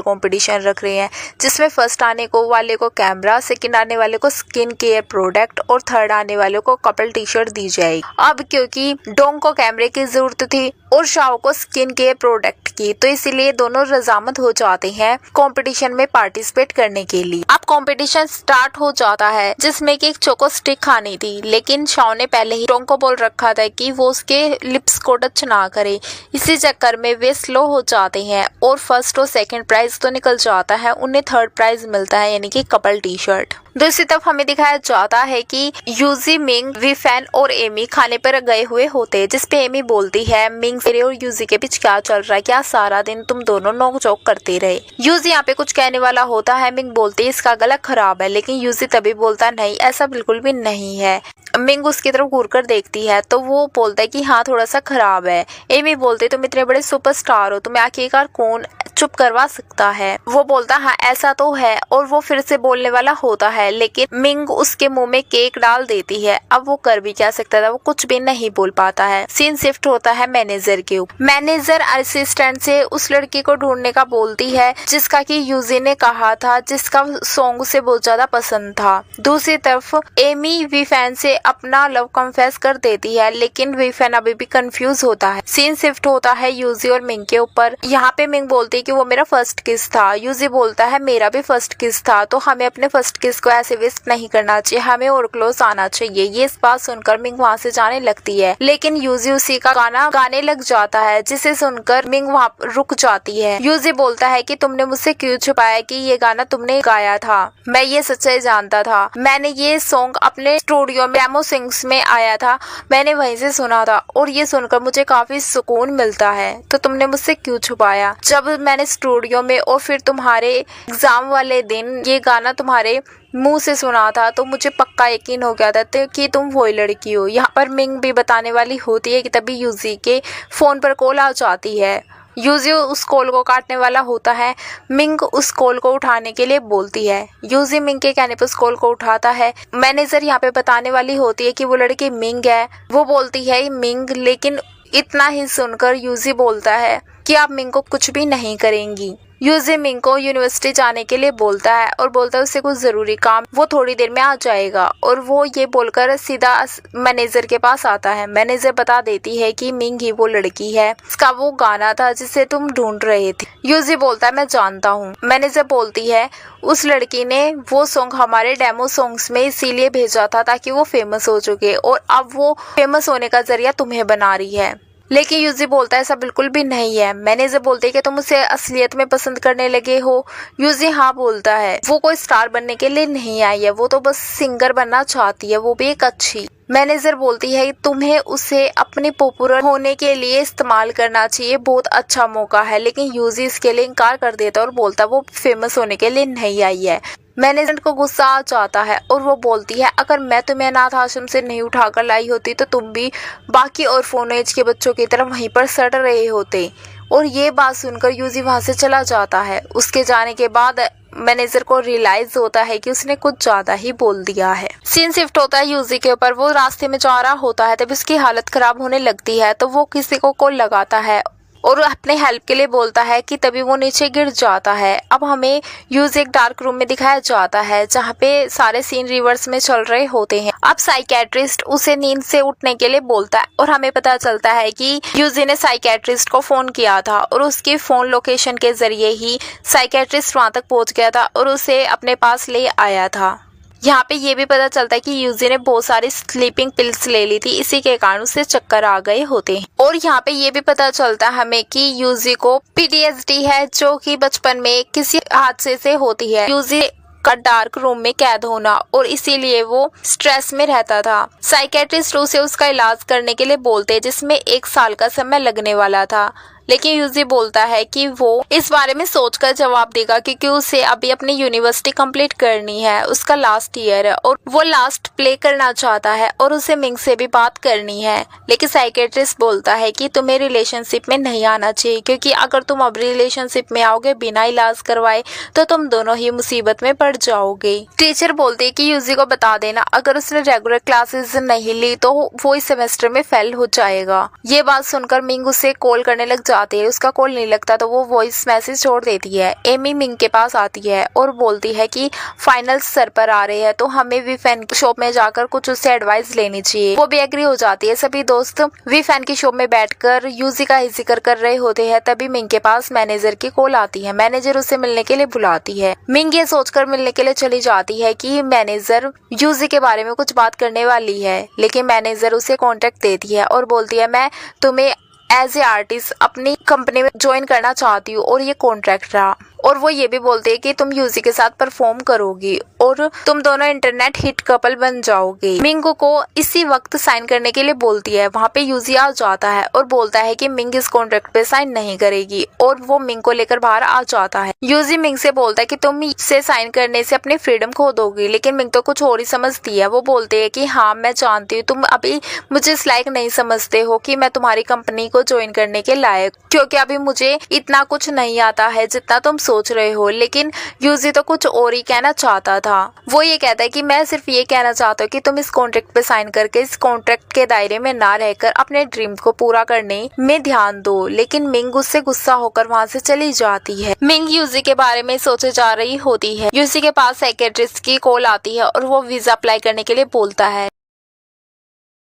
कंपटीशन रख रहे हैं, जिसमें फर्स्ट आने को वाले को कैमरा, सेकंड आने वाले को स्किन केयर प्रोडक्ट और थर्ड आने वाले को कपल टी शर्ट दी जाएगी। अब क्योंकि डोंग को कैमरे की जरूरत थी और शाओ को स्किन केयर प्रोडक्ट की, तो इसीलिए दोनों रजामंद हो जाते हैं कंपटीशन में पार्टिसिपेट करने के लिए। अब कंपटीशन स्टार्ट हो जाता है, जिसमें कि एक चोको स्टिक खानी थी, लेकिन शाओ ने पहले ही डोंग को बोल रखा था कि वो उसके लिप्स को टच ना करे। इसी चक्कर में वे स्लो हो जाते हैं और फर्स्ट और सेकंड प्राइज तो निकल जाता है, उन्हें थर्ड प्राइज मिलता है, यानी कि कपल टी शर्ट। दूसरी तरफ हमें दिखाया जाता है कि यूजी, मिंग, विफेन और एमी खाने पर गए हुए होते हैं, जिसपे एमी बोलती है मिंग तेरे और यूजी के बीच क्या चल रहा है, क्या सारा दिन तुम दोनों नोक-झोंक करते रहे। यूजी यहाँ पे कुछ कहने वाला होता है, मिंग बोलती है इसका गला खराब है, लेकिन यूजी तभी बोलता नहीं ऐसा बिल्कुल भी नहीं है। मिंग उसकी तरफ घूर कर देखती है तो वो बोलता है कि हाँ थोड़ा सा खराब है। एमी बोलते तुम इतने बड़े सुपरस्टार हो, तुम्हें आखिरकार कौन चुप करवा सकता है। वो बोलता हाँ ऐसा तो है, और वो फिर से बोलने वाला होता है, लेकिन मिंग उसके मुंह में केक डाल देती है। अब वो कर भी क्या सकता था, वो कुछ भी नहीं बोल पाता है। सीन शिफ्ट होता है मैनेजर के ऊपर। मैनेजर असिस्टेंट से उस लड़की को ढूंढने का बोलती है जिसका कि यूजी ने कहा था, जिसका सॉन्ग उसे बहुत ज्यादा पसंद था। दूसरी तरफ एमी विफेन से अपना लव कन्फेस कर देती है, लेकिन विफेन अभी भी कंफ्यूज होता है। सीन शिफ्ट होता है यूजी और मिंग के ऊपर। यहाँ पे मिंग बोलती है कि वो मेरा फर्स्ट किस था। यूजी बोलता है मेरा भी फर्स्ट किस था, तो हमें अपने फर्स्ट किस को ऐसे वेस्ट नहीं करना चाहिए, हमें और क्लोज आना चाहिए। ये इस बात सुनकर मिंग वहाँ से जाने लगती है, लेकिन यूजी उसी का गाना गाने लग जाता है, जिसे सुनकर मिंग वहाँ रुक जाती है। यूजी बोलता है कि तुमने मुझसे क्यों छुपाया कि ये गाना तुमने गाया था। मैं ये सच्चाई जानता था, मैंने ये सॉन्ग अपने स्टूडियो में डेमो सिंग्स में आया था, मैंने वहीं से सुना था और ये सुनकर मुझे काफी सुकून मिलता है, तो तुमने मुझसे क्यों छुपाया। जब मैंने स्टूडियो में और फिर तुम्हारे एग्जाम वाले दिन ये गाना तुम्हारे मुंह से सुना था, तो मुझे पक्का यकीन हो गया था कि तुम वही लड़की हो। यहाँ पर मिंग भी बताने वाली होती है कि तभी यूजी के फोन पर कॉल आ जाती है। यूजी उस कॉल को काटने वाला होता है, मिंग उस कॉल को उठाने के लिए बोलती है। यूजी मिंग के कहने पर उस कॉल को उठाता है। मैनेजर यहाँ पे बताने वाली होती है कि वो लड़की मिंग है। वो बोलती है मिंग, लेकिन इतना ही सुनकर यूजी बोलता है कि आप मिंग को कुछ भी नहीं करेंगी। यूजी मिंग को यूनिवर्सिटी जाने के लिए बोलता है और बोलता है उससे कुछ जरूरी काम, वो थोड़ी देर में आ जाएगा, और वो ये बोलकर सीधा मैनेजर के पास आता है। मैनेजर बता देती है कि मिंग ही वो लड़की है, इसका वो गाना था जिसे तुम ढूंढ रहे थे। यूजी बोलता है मैं जानता हूँ। मैनेजर बोलती है उस लड़की ने वो सॉन्ग हमारे डेमो सॉन्ग्स में इसीलिए भेजा था ताकि वो फेमस हो चुके, और अब वो फेमस होने का जरिया तुम्हें बना रही है। लेकिन यूजी बोलता है ऐसा बिल्कुल भी नहीं है। मैनेजर बोलते है कि तुम उसे असलियत में पसंद करने लगे हो। यूजी हाँ बोलता है, वो कोई स्टार बनने के लिए नहीं आई है, वो तो बस सिंगर बनना चाहती है, वो भी एक अच्छी। मैनेजर बोलती है तुम्हें उसे अपने पॉपुलर होने के लिए इस्तेमाल करना चाहिए, बहुत अच्छा मौका है। लेकिन यूजी इसके लिए इनकार कर देता है और बोलता है वो फेमस होने के लिए नहीं आई है। मैनेजर को गुस्सा आ जाता है और वो बोलती है अगर मैं तुम्हें अनाथ आश्रम से नहीं उठाकर लाई होती तो तुम भी बाकी ऑर्फनेज के बच्चों की तरफ वहीं पर सड़ रहे होते। और ये बात सुनकर यूजी वहां से चला जाता है। उसके जाने के बाद मैनेजर को रियलाइज होता है कि उसने कुछ ज्यादा ही बोल दिया है। सीन शिफ्ट होता है यूजी के ऊपर। वो रास्ते में जा रहा होता है, तब उसकी हालत खराब होने लगती है, तो वो किसी को कॉल लगाता है और अपने हेल्प के लिए बोलता है कि तभी वो नीचे गिर जाता है। अब हमें यूजी एक डार्क रूम में दिखाया जाता है जहाँ पे सारे सीन रिवर्स में चल रहे होते हैं। अब साइकेट्रिस्ट उसे नींद से उठने के लिए बोलता है और हमें पता चलता है कि यूजी ने साइकेट्रिस्ट को फोन किया था और उसकी फोन लोकेशन के जरिए ही साइकेट्रिस्ट वहां तक पहुंच गया था और उसे अपने पास ले आया था। यहाँ पे ये भी पता चलता है कि यूजी ने बहुत सारी स्लीपिंग पिल्स ले ली थी, इसी के कारण उसे चक्कर आ गए होते हैं। और यहाँ पे ये भी पता चलता है हमें कि यूजी को PTSD है, जो कि बचपन में किसी हादसे से होती है। यूजी का डार्क रूम में कैद होना और इसीलिए वो स्ट्रेस में रहता था। साइकेट्रिस्ट उसे उसका इलाज करने के लिए बोलते, जिसमें 1 साल का समय लगने वाला था, लेकिन यूजी बोलता है कि वो इस बारे में सोचकर जवाब देगा, क्योंकि उसे अभी अपनी यूनिवर्सिटी कंप्लीट करनी है, उसका लास्ट ईयर है और वो लास्ट प्ले करना चाहता है और उसे मिंग से भी बात करनी है। लेकिन साइकेट्रिस्ट बोलता है कि तुम्हें रिलेशनशिप में नहीं आना चाहिए, क्योंकि अगर तुम अब रिलेशनशिप में आओगे बिना इलाज करवाए तो तुम दोनों ही मुसीबत में पड़ जाओगे। टीचर बोलते है कि यूजी को बता देना, अगर उसने रेगुलर क्लासेस नहीं ली तो वो इस सेमेस्टर में फेल हो जाएगा। ये बात सुनकर मिंग उसे कॉल करने लग जाती है, उसका कॉल नहीं लगता तो वो वॉइस मैसेज छोड़ देती है। एमी मिंग के पास आती है और बोलती है कि फाइनल सर पर आ रहे हैं तो हमें वी फैन की शॉप में जाकर कुछ उससे एडवाइस लेनी चाहिए। वो भी एग्री हो जाती है। सभी दोस्त वी फैन की शॉप में बैठकर यूजी का ही जिक्र कर रहे होते हैं। तभी मिंग के पास मैनेजर की कॉल आती है। मैनेजर उसे मिलने के लिए बुलाती है। मिंग ये सोचकर मिलने के लिए चली जाती है कि मैनेजर यूजी के बारे में कुछ बात करने वाली है, लेकिन मैनेजर उसे कॉन्ट्रैक्ट देती है और बोलती है मैं तुम्हें एज ए आर्टिस्ट अपनी कंपनी में ज्वाइन करना चाहती हूँ और ये कॉन्ट्रैक्ट रहा। और वो ये भी बोलते हैं कि तुम यूजी के साथ परफॉर्म करोगी और तुम दोनों इंटरनेट हिट कपल बन जाओगे। मिंग को इसी वक्त साइन करने के लिए बोलती है। वहाँ पे यूजी आ जाता है और बोलता है कि मिंग इस कॉन्ट्रैक्ट पे साइन नहीं करेगी और वो मिंग को लेकर बाहर आ जाता है। यूजी मिंग से बोलता है कि तुम इसे साइन करने से अपनी फ्रीडम खो दोगी, लेकिन मिंग तो कुछ और ही समझती है। वो बोलते है कि हाँ मैं जानती हूँ तुम अभी मुझे इस लायक नहीं समझते हो कि मैं तुम्हारी कंपनी को ज्वाइन करने के लायक, क्योंकि अभी मुझे इतना कुछ नहीं आता है जितना तुम सोच रहे हो। लेकिन यूजी तो कुछ और ही कहना चाहता था। वो ये कहता है कि मैं सिर्फ ये कहना चाहता हूँ कि तुम इस कॉन्ट्रैक्ट पे साइन करके इस कॉन्ट्रैक्ट के दायरे में ना रहकर अपने ड्रीम को पूरा करने में ध्यान दो। लेकिन मिंग उससे गुस्सा होकर वहाँ से चली जाती है। मिंग यूजी के बारे में सोचे जा रही होती है। यूजी के पास साइकेट्रिस्ट की कॉल आती है और वो वीजा अप्लाई करने के लिए बोलता है।